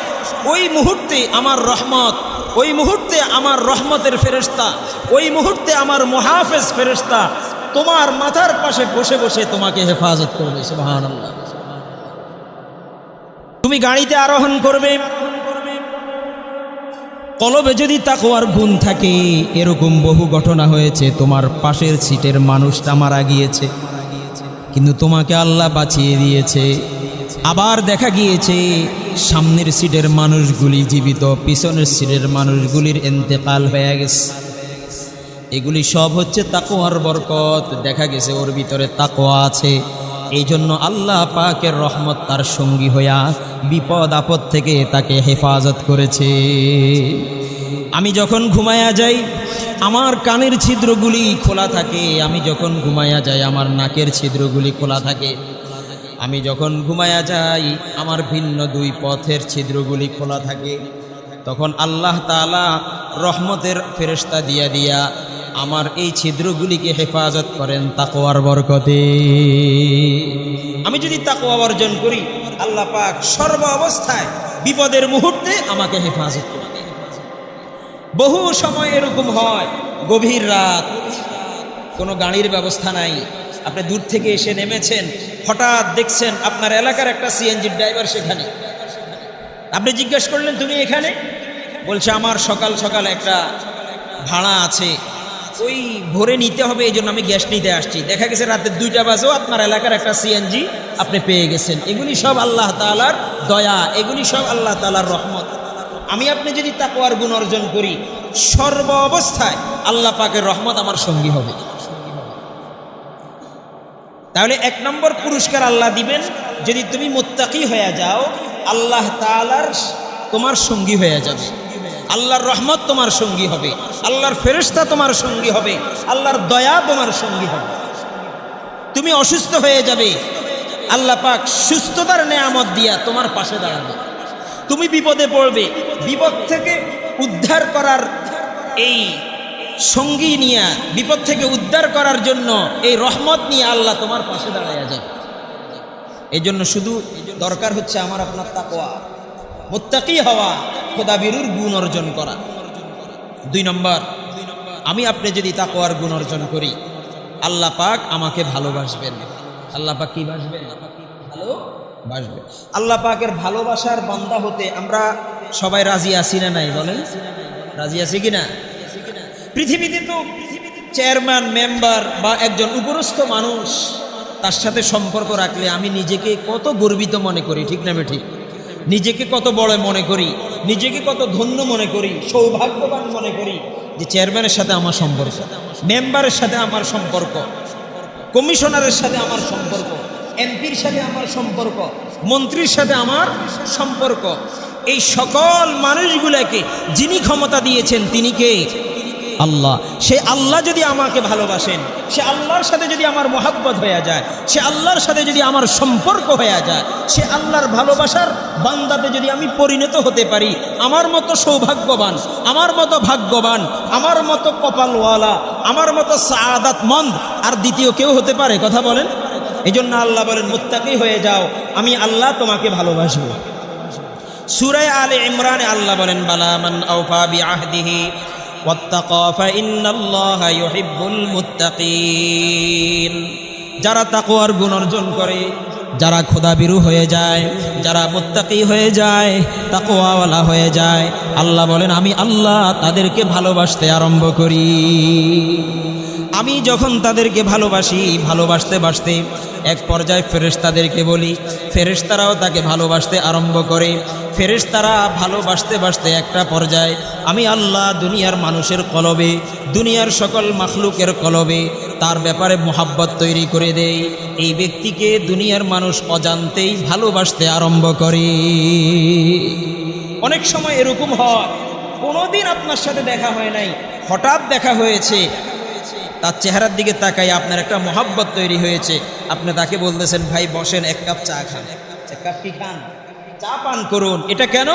ওই মুহূর্তে আমার রহমত ওই মুহূর্তে আমার রহমতের ফেরেশতা, ওই মুহূর্তে আমার মুহাফেজ ফেরেশতা তোমার মাথার পাশে বসে বসে তোমাকে হেফাজত করবে। সুবহানাল্লাহ। তুমি গাড়িতে আরোহণ করবে, কলবে যদি তাকওয়ার গুণ থাকে, এরকম বহু ঘটনা হয়েছে, তোমার পাশের সিটের মানুষটা মারা গিয়েছে কিন্তু তোমাকে আল্লাহ বাঁচিয়ে দিয়েছে। আবার দেখা গিয়েছে সামনের সিটের মানুষগুলি জীবিত, পিছনের সিটের মানুষগুলির ইন্তেকাল হয়ে গেছে। এগুলি সব হচ্ছে তাকওয়ার বরকত। দেখা গেছে ওর ভিতরে তাকওয়া আছে, এই জন্য আল্লাহ পাকের রহমত তার সঙ্গী হইয়া বিপদ আপদ থেকে তাকে হেফাজত করেছে। আমি যখন ঘুমায়া যাই আমার কানের ছিদ্রগুলি খোলা থাকে, আমি যখন ঘুমায়া যাই আমার নাকের ছিদ্রগুলি খোলা থাকে, আমি যখন ঘুমায়া যাই আমার ভিন্ন দুই পথের ছিদ্রগুলি খোলা থাকে। তখন আল্লাহ তাআলা রহমতের ফেরেশতা দিয়া দিয়া আমার এই ছিদ্রগুলিকে হেফাজত করেন তাকওয়ার বরকতে। আমি যদি তাকওয়া অর্জন করি, আল্লাহ পাক সর্ব অবস্থায় বিপদের মুহূর্তে আমাকে হেফাজত করেন। বহু সময় এরকম হয়, গভীর রাত, কোনো গাড়ির ব্যবস্থা নাই, আপনি দূর থেকে এসে নেমেছেন, হঠাৎ দেখছেন আপনার এলাকার একটা সিএনজির ড্রাইভার সেখানে। আপনি জিজ্ঞেস করলেন তুমি এখানে? বলছে আমার সকাল সকাল একটা ভাড়া আছে, ওই ভোরে নিতে হবে, এই জন্য আমি গ্যাস নিতে আসছি। দেখা গেছে রাতে 2টা বাজেও আপনার এলাকার একটা সিএনজি আপনি পেয়ে গেছেন। এগুলি সব আল্লাহ তাআলার দয়া, এগুলি সব আল্লাহ তাআলার রহমত। আমি আপনি যদি তাকওয়ার গুণ অর্জন করি, সর্ব অবস্থায় আল্লাহ পাকের রহমত আমার সঙ্গী হবে। তাহলে 1 নম্বর পুরস্কার আল্লাহ দিবেন, যদি তুমি মুত্তাকি হয়ে যাও, আল্লাহ তাআলার তোমার সঙ্গী হয়ে যাবে, আল্লাহর রহমত তোমার সঙ্গী হবে, আল্লাহর ফেরেশতা তোমার সঙ্গী হবে, আল্লাহর দয়া তোমার সঙ্গী হবে। তুমি অসুস্থ হয়ে যাবে, আল্লাহ পাক সুস্থতার নেয়ামত দিয়া তোমার পাশে দাঁড়াবে। তুমি বিপদে পড়বে, বিপদ থেকে উদ্ধার করার এই সঙ্গী নিয়ে, বিপদ থেকে উদ্ধার করার জন্য এই রহমত নিয়ে আল্লাহ তোমার পাশে দাঁড়ায়া যাবে। এই জন্য শুধু দরকার হচ্ছে আমার আপনার তাকওয়া, মুত্তাকি হওয়া, খোদাবিরুর গুণ অর্জন করা। 2 নম্বর, আমি আপনি যদি তাকওয়ার গুণ অর্জন করি, আল্লাহ পাক আমাকে ভালোবাসবেন। আল্লাহ পাক কি বাসবেন? ভালোবাসবেন। আল্লাহ পাকের ভালোবাসার বান্দা হতে আমরা সবাই রাজি আছি না নাই? বলেন, রাজি আছি কিনা? পৃথিবীতে তো চেয়ারম্যান, মেম্বার বা একজন উপরস্থ মানুষ, তার সাথে সম্পর্ক রাখলে আমি নিজেকে কত গর্বিত মনে করি, ঠিক না ঠিক? নিজেকে কত বড় মনে করি, নিজেকে কত ধন্য মনে করি, সৌভাগ্যবান মনে করি যে চেয়ারম্যানের সাথে আমার সম্পর্ক, মেম্বারের সাথে আমার সম্পর্ক, কমিশনারের সাথে আমার সম্পর্ক, এমপির সাথে আমার সম্পর্ক, মন্ত্রীর সাথে আমার সম্পর্ক। এই সকল মানুষগুলোকে যিনি ক্ষমতা দিয়েছেন তিনি কে? আল্লাহ। সে আল্লাহ যদি আমাকে ভালোবাসেন, সে আল্লাহর সাথে যদি আমার মহাব্বত হয়ে যায়, সে আল্লাহর সাথে যদি আমার সম্পর্ক হয়ে যায়, সে আল্লাহর ভালোবাসার বান্দাতে যদি আমি পরিণত হতে পারি, আমার মতো সৌভাগ্যবান, আমার মতো ভাগ্যবান, আমার মতো কপালওয়ালা, আমার মতো সাআদাতমন্দ আর দ্বিতীয় কেউ হতে পারে? কথা বলেন। এই জন্য আল্লাহ বলেন মুত্তাকি হয়ে যাও, আমি আল্লাহ তোমাকে ভালোবাসবো। সূরা আলে ইমরানে আল্লাহ বলেন বালা মান আওফা বিআহদিহি ওয়াত্তাকা ফাইন্নাল্লাহা ইউহিব্বুল মুত্তাকিন। যারা তাকওয়ার গুণ অর্জন করে, যারা খোদাবিরু হয়ে যায়, যারা মুত্তাকি হয়ে যায়, তাকওয়াওয়ালা হয়ে যায়, আল্লাহ বলেন আমি আল্লাহ তাদেরকে ভালোবাসতে আরম্ভ করি। আমি যখন তাদেরকে ভালোবাসি, ভালোবাসতে বাসতে এক পর্যায়ে ফেরেশতাদেরকে বলি, ফেরেশতারাও তাকে ভালোবাসতে আরম্ভ করে। ফেরেশতারা ভালোবাসতে বাসতে একটা পর্যায়ে আমি আল্লাহ দুনিয়ার মানুষের কলবে, দুনিয়ার সকল মাখলুকের কলবে তার ব্যাপারে মোহাব্বত তৈরি করে দেই। এই ব্যক্তিকে দুনিয়ার মানুষ অজান্তেই ভালোবাসতে আরম্ভ করে। অনেক সময় এরকম হয়, কোনোদিন আপনার সাথে দেখা হয় নাই, হঠাৎ দেখা হয়েছে, তার চেহারার দিকে তাকাই আপনার একটা মহাব্বত তৈরি হয়েছে। আপনি তাকে বলতেছেন ভাই বসেন, 1 কাপ চা খান। 1 কাপ কি খান? চা পান করুন। এটা কেন?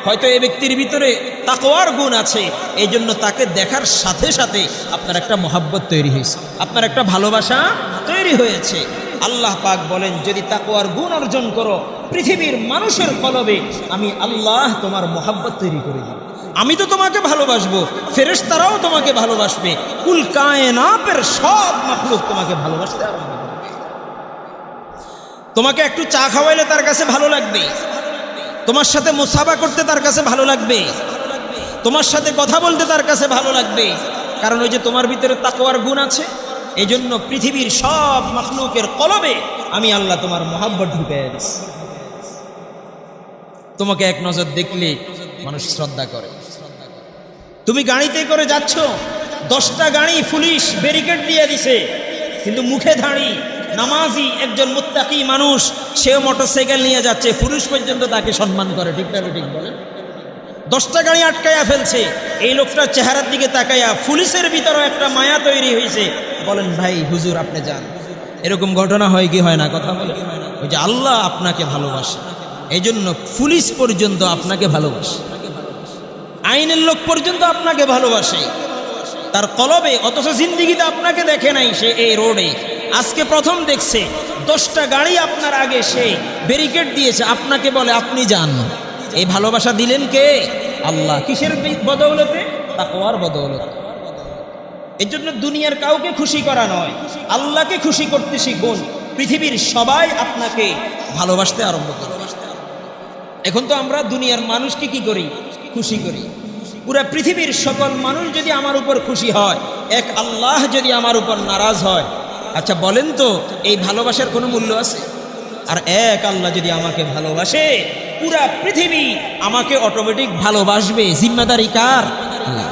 হয়তো এই ব্যক্তির ভিতরে তাকওয়ার গুণ আছে, এই জন্য তাকে দেখার সাথে সাথে আপনার একটা মহাব্বত তৈরি হয়েছে, আপনার একটা ভালোবাসা তৈরি হয়েছে। আল্লাহ পাক বলেন যদি তাকওয়ার গুণ অর্জন করো, পৃথিবীর মানুষের কলবে আমি আল্লাহ তোমার মহাব্বত তৈরি করে দিই, আমি তো তোমাকে ভালোবাসবো, ফেরেশতারাও তোমাকে ভালোবাসবে, কুল কায়নাতের সব মাখলুক তোমাকে ভালোবাসতে আরম্ভ করবে। তোমাকে একটু চা খাওয়াইলে তার কাছে ভালো লাগবে, তোমার সাথে মুসাফা করতে তার কাছে ভালো লাগবে, তোমার সাথে কথা বলতে তার কাছে ভালো লাগবে, কারণ ওই যে তোমার ভিতরে তাকওয়ার গুণ আছে। এই জন্য পৃথিবীর সব মাখলুকের কলবে আমি আল্লাহ তোমার মহাব্বত ঢুকাইয়া দিচ্ছি। তোমাকে এক নজর দেখলে মানুষ শ্রদ্ধা করে। তুমি গাড়িতে করে যাচ্ছ, 10টা গাড়ি পুলিশ ব্যারিকেড দিয়ে দিছে, কিন্তু মুখে দাঁড়ি নামাজি একজন মুত্তাকি মানুষ, সেও মোটরসাইকেল নিয়ে যাচ্ছে, পুলিশ পর্যন্ত তাকে সম্মান করে। ঠিক না ঠিক বলেন? 10টা গাড়ি আটকাইয়া ফেলছে, এই লোকটার চেহারার দিকে তাকাইয়া পুলিশের ভিতরে একটা মায়া তৈরি হয়েছে। বলেন ভাই হুজুর আপনি যান। এরকম ঘটনা হয় কি হয় না? কথা বলে ওই যে আল্লাহ আপনাকে ভালোবাসে, এই জন্য পুলিশ পর্যন্ত আপনাকে ভালোবাসে, আইনের লোক পর্যন্ত আপনাকে ভালোবাসে তার কলবে, অথচ জিন্দিগিতে আপনাকে দেখে নাই। সে এই রোডে আজকে প্রথম দেখছে, 10টা গাড়ি আপনার আগে সে ব্যারিকেড দিয়েছে, আপনাকে বলে আপনি যান। এই ভালোবাসা দিলেন কে? আল্লাহ। কিসের বদৌলতে? তাকওয়ার বদৌলতে। এর জন্য দুনিয়ার কাউকে খুশি করা নয়, আল্লাহকে খুশি করতে শিখুন। পৃথিবীর সবাই আপনাকে ভালোবাসতে আরম্ভ করে। এখন তো আমরা দুনিয়ার মানুষকে কি করি? খুশি করি। পুরা পৃথিবীর সকল মানুষ যদি আমার উপর খুশি হয়, এক আল্লাহ যদি আমার উপর নারাজ হয়, আচ্ছা বলেন তো এই ভালোবাসার কোনো মূল্য আছে? আর এক আল্লাহ যদি আমাকে ভালোবাসে, পুরা পৃথিবী আমাকে অটোমেটিক ভালোবাসবে। জিম্মাদারি কার? আল্লাহ।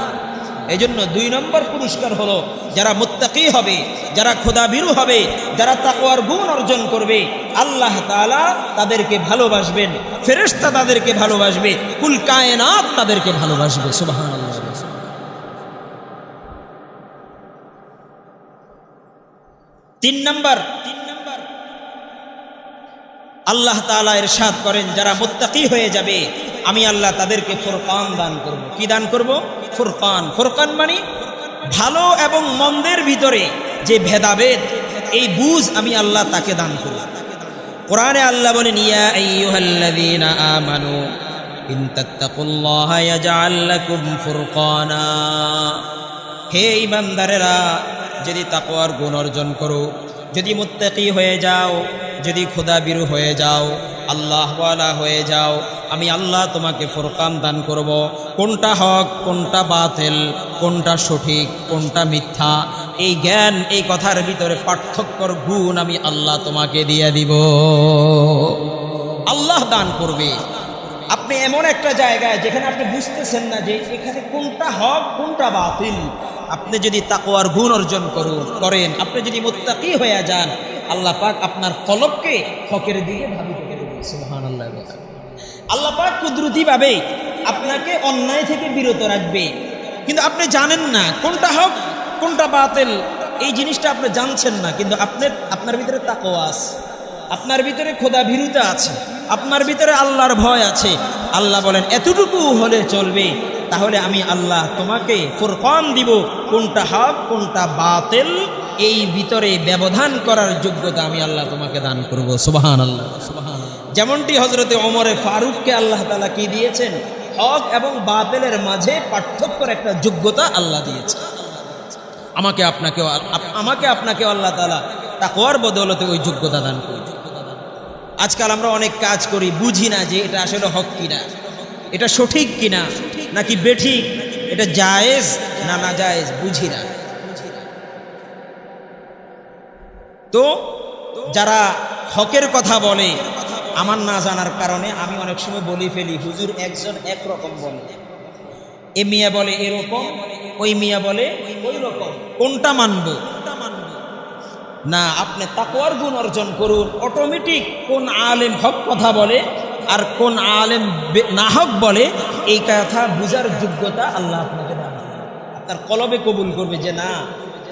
এই জন্য 2 নম্বর পুরস্কার হলো যারা মুত্তাকি হবে, যারা খোদাভীরু হবে, যারা তাকওয়ার গুণ অর্জন করবে, আল্লাহ তাআলা তাদেরকে ভালোবাসবেন, ফেরেশতা তাদেরকে ভালোবাসবে, কুল কায়নাত তাদেরকে ভালোবাসবে। সুবহানাল্লাহ। 3 নম্বর আল্লাহ তাআলা ইরশাদ করেন, যারা মুত্তাকি হয়ে যাবে আমি আল্লাহ তাদেরকে ফুরকান দান করব। কি দান করব? ফুরকান। ফুরকান মানে ভালো এবং মন্দের ভিতরে যে ভেদাভেদ, এই বুঝ আমি আল্লাহ তাকে দান করব। কোরআনে আল্লাহ বলেন, ইয়া আইয়ুহাল্লাযীনা আমানু ইন তাত্তাকুল্লাহা ইয়াজআল লাকুম ফুরকানা। হে ঈমানদারেরা, যদি তাকওয়ার গুণ অর্জন করো, যদি মুত্তাকি হয়ে যাও, যদি খোদাভীরু হয়ে যাও, আল্লাহওয়ালা হয়ে যাও, আমি আল্লাহ তোমাকে ফুরকান দান করব। কোনটা হক, কোনটা বাতিল, কোনটা সঠিক, কোনটা মিথ্যা, এই জ্ঞান, এই কথার ভিতরে পার্থক্যর গুণ আমি আল্লাহ তোমাকে দিয়ে দিব। আল্লাহ দান করবে। আপনি এমন একটা জায়গায় যেখানে আপনি বুঝতেছেন না যে এখানে কোনটা হক, কোনটা বাতিল, আপনি যদি তাকওয়ার গুণ অর্জন করেন, আপনি যদি মুত্তাকি হয়ে যান, আল্লাহ পাক আপনার কলবকে হকের দিকে ধাবিত করে দেবে। সুবহানাল্লাহ। আল্লাহ পাক কুদরতিভাবে আপনাকে অন্যায় থেকে বিরত রাখবে, কিন্তু আপনি জানেন না কোনটা হক, কোনটা বাতিল, এই জিনিসটা আপনি জানছেন না, কিন্তু আপনার ভিতরে তাকওয়া আছে, আপনার ভিতরে খোদাভীরুতা আছে, আপনার ভিতরে আল্লাহর ভয় আছে। আল্লাহ বলেন এতটুকু হলে চলবে, তাহলে আমি আল্লাহ তোমাকে ফুরকান দিব, কোনটা হক কোনটা বাতিল, এই ভিতরে ব্যবধান করার যোগ্যতা আমি আল্লাহ তোমাকে দান করব। সুবহানাল্লাহ। যেমনটি হযরতে ওমরে ফারুককে আল্লাহ তাআলা কি দিয়েছেন? হক এবং বাতিলের মাঝে পার্থক্যের একটা যোগ্যতা আল্লাহ দিয়েছে। আমাকে আপনাকে আল্লাহ তাআলা তাকওয়ার বদৌলতে ওই যোগ্যতা দান করবে। আজকাল আমরা অনেক কাজ করি, বুঝি না যে এটা আসলে হক কিনা, এটা সঠিক কিনা নাকি বেঠিক, এটা জায়েজ না না জায়েজ, বুঝি না। তো যারা হকের কথা বলে, আমার না জানার কারণে আমি অনেক সময় বলি ফেলি, হুজুর একজন একরকম বলে, এ মিয়া বলে এরকম, ওই মিয়া বলে ওই রকম, কোনটা মানব? না, আপনি তাকওয়ার গুণ অর্জন করুন, অটোমেটিক কোন আলেম হক কথা বলে আর কোন আলেম না হক বলে, এই কথা বুঝার যোগ্যতা আল্লাহ আপনাকে দান করবে। আপনার কলবে কবুল করবে যে না,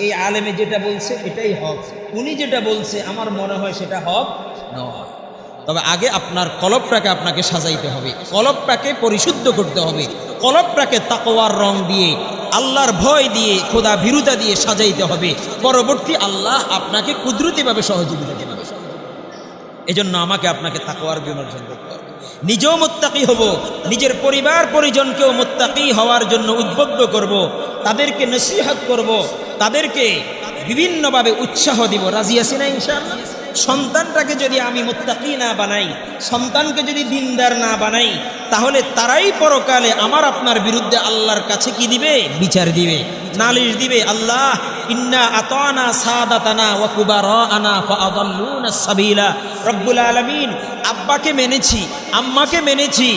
এই আলেমে যেটা বলছে এটাই হক, উনি যেটা বলছে আমার মনে হয় সেটা হক নয়। তবে আগে আপনার কলবটাকে আপনাকে সাজাইতে হবে, কলবটাকে পরিশুদ্ধ করতে হবে, কলবটাকে তাকওয়ার রং দিয়ে, আল্লাহর ভয় দিয়ে, খোদাভীরুতা দিয়ে সাজাইতে হবে। পরবর্তী আল্লাহ আপনাকে কুদরতিভাবে সহযোগিতা দেবে। এজন্য আমাকে আপনাকে তাকওয়ার গুণ অর্জন করতে হবে। নিজেও মুত্তাকি হব, নিজের পরিবার পরিজনকেও মুত্তাকি হওয়ার জন্য উদ্বুদ্ধ করব, তাদেরকে নসিহত করব, তাদেরকে বিভিন্নভাবে উৎসাহ দিব। রাজি আছি না ইনশাআল্লাহ? সন্তানটাকে যদি আমি মুত্তাকি না বানাই, সন্তানকে যদি দিনদার না বানাই, তাহলে তারাই পরকালে আমার আপনার বিরুদ্ধে আল্লাহর কাছে কি দিবে? বিচার দিবে, নালিশ দিবে। আল্লাহ ইন্না আতানা সাদাতানা ওয়া কুবারানা ফাআদাল্লুনা সাবিলা। রব্বুল আলামিন, আব্বাকে মেনেছি, আম্মাকে মেনেছি,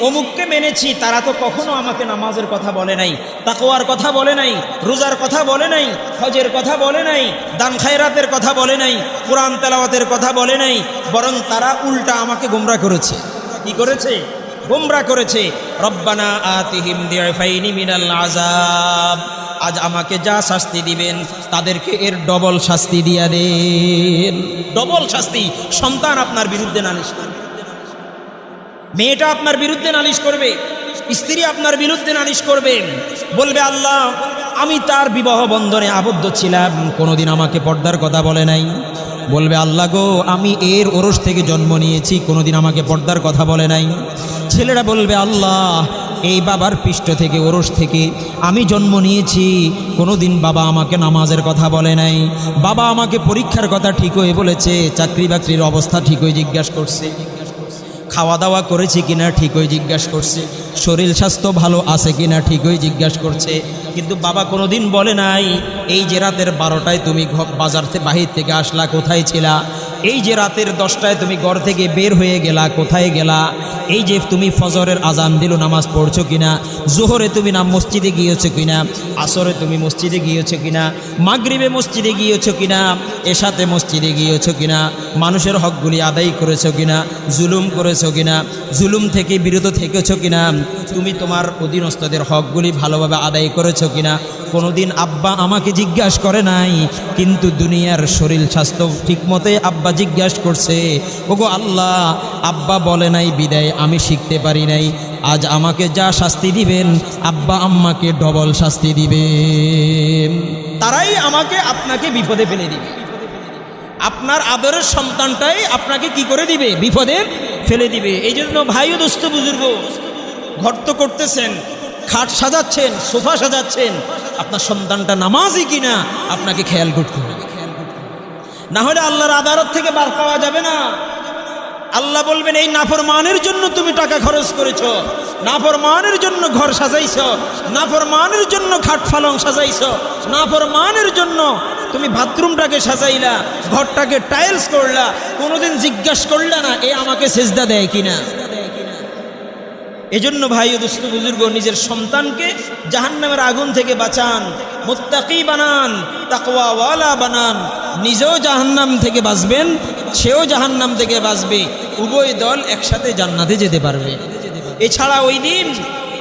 অমুককে মেনেছি, তারা তো কখনো আমাকে নামাজের কথা বলে নাই, তাকওয়ার কথা বলে নাই, রোজার কথা বলে নাই, হজের কথা বলে নাই, দান খায়রাতের কথা বলে নাই, কোরআন তেলাওয়াতের কথা বলে নাই, বরং তারা উল্টা আমাকে গোমরা করেছে। কি করেছে? গোমরা করেছে। রব্বানা আতিহিম দিআফাইনি মিনাল আযাব, আজ আমাকে যা শাস্তি দিবেন তাদেরকে এর ডবল শাস্তি দিয়া দেন। ডবল শাস্তি। সন্তান আপনার বিরুদ্ধে নালিশ করবে, মেয়েটা আপনার বিরুদ্ধে নালিশ করবে, স্ত্রী আপনার বিরুদ্ধে নালিশ করবে, বলবে আল্লাহ আমি তার বিবাহ বন্ধনে আবদ্ধ ছিলাম, কোনোদিন আমাকে পর্দার কথা বলে নাই। বলবে আল্লাহ গো আমি এর ওরস থেকে জন্ম নিয়েছি, কোনোদিন আমাকে পর্দার কথা বলে নাই। ছেলেরা বলবে আল্লাহ এই বাবার পৃষ্ঠ থেকে ওরস থেকে আমি জন্ম নিয়েছি, কোনোদিন বাবা আমাকে নামাজের কথা বলে নাই, বাবা আমাকে পরীক্ষার কথা ঠিকই বলেছে, চাকরি বাকরির অবস্থা ঠিকই জিজ্ঞাসা করছে, খাওয়া দাওয়া করেছি কিনা ঠিকই জিজ্ঞাসা করছে, শরীর স্বাস্থ্য ভালো আছে কিনা ঠিকই জিজ্ঞাসা করছে, কিন্তু বাবা কোনোদিন বলে নাই এই যে রাতের 12টায় তুমি বাজার থেকে বাহির থেকে আসলা কোথায় ছিলা, এই যে রাতের 10টায় তুমি ঘর থেকে বের হয়ে গেলা কোথায় গেলা, এই যে তুমি ফজরের আজান দিল নামাজ পড়ছো কিনা, জোহরে তুমি মসজিদে গিয়েছো কিনা, আসরে তুমি মসজিদে গিয়েছো কিনা, মাগরিবে মসজিদে গিয়েছো কিনা, এশাতে মসজিদে গিয়েছো কিনা, মানুষের হকগুলি আদায় করেছো কিনা, জুলুম করেছো কিনা, জুলুম থেকে বিরত থেকেছো কিনা, তুমি তোমার অধীনস্থদের হকগুলি ভালোভাবে আদায় করেছো কিনা। কোনোদিন আব্বা আমাকে জিজ্ঞাসা করে নাই, কিন্তু দুনিয়ার শরীর স্বাস্থ্য ঠিকমতোই আব্বা জিজ্ঞাসা করছে। ওগো আল্লাহ আব্বা বলে নাই বিদায় আমি শিখতে পারি নাই, আজ আমাকে যা শাস্তি দিবেন আব্বা আম্মাকে ডবল শাস্তি দিবেন। তারাই আমাকে আপনাকে বিপদে ফেলে দিবে। আপনার আদরের সন্তানটাই আপনাকে কি করে দিবে? বিপদে ফেলে দিবে। এই জন্য ভাই ও দোস্ত বুজুর্গ, ঘর তো করতেছেন, খাট সাজাচ্ছেন, সোফা সাজাচ্ছেন, আপনার সন্তানটা নামাজি কিনা আপনাকে খেয়াল করতে হবে, না হলে আল্লাহর আদালত থেকে বার পাওয়া যাবে না। আল্লাহ বলবেন এই নাফরমানের জন্য তুমি টাকা খরচ করেছ, নাফরমানের জন্য ঘর সাজাইছ, নাফরমানের জন্য খাট পালং সাজাইছ, নাফরমানের জন্য তুমি বাথরুমটাকে সাজাইলা, ঘরটাকে টাইলস করলা, কোনোদিন জিজ্ঞাসা করলা না এ আমাকে সেজদা দেয় কিনা। এজন্য ভাই ও দোস্ত বুজুর্গ, নিজের সন্তানকে জাহান্নামের আগুন থেকে বাঁচান, মুত্তাকি বানান, তাকওয়াওয়ালা বানান, নিজেও জাহান্নাম থেকে বাঁচবেন, সেও জাহান্নাম থেকে বাঁচবে, উভয় দল একসাথে জান্নাতে যেতে পারবে। এছাড়া ওই দিন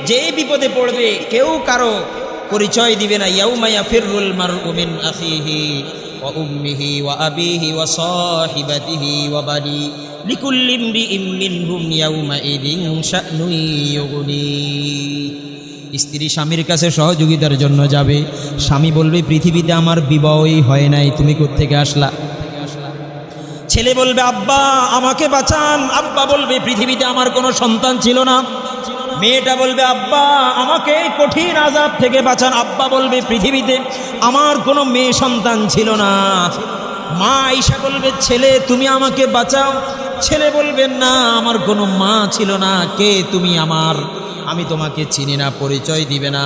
যেই বিপদে পড়বে কেউ কারো পরিচয় দিবে না। ইয়াউমা ইয়াফিরুল মারউ মিন আখিহি ওয়া উম্মিহি ওয়া আবিহি ওয়া সাহিবাতিহি ওয়া বানি লিকুল্লি ইমরিইম মিনহুম ইয়াউমাইযিন শা'নুন ইউগনি। স্ত্রী স্বামীর কাছে সহযোগিতার জন্য যাবে, স্বামী বলবে পৃথিবীতে আমার বিবাহই হয় নাই, তুমি কোত্থেকে আসলা। ছেলে বলবে আব্বা আমাকে বাঁচান, আব্বা বলবে পৃথিবীতে আমার কোনো সন্তান ছিল না। মেয়েটা বলবে আব্বা আমাকে কঠিন আযাব থেকে বাঁচান, আব্বা বলবে পৃথিবীতে আমার কোনো মেয়ে সন্তান ছিল না। মা আয়েশা বলবে ছেলে তুমি আমাকে বাঁচাও, ছেলে বলবে না আমার কোনো মা ছিল না, কে তুমি আমার, আমি তোমাকে চিনি না, পরিচয় দিবে না।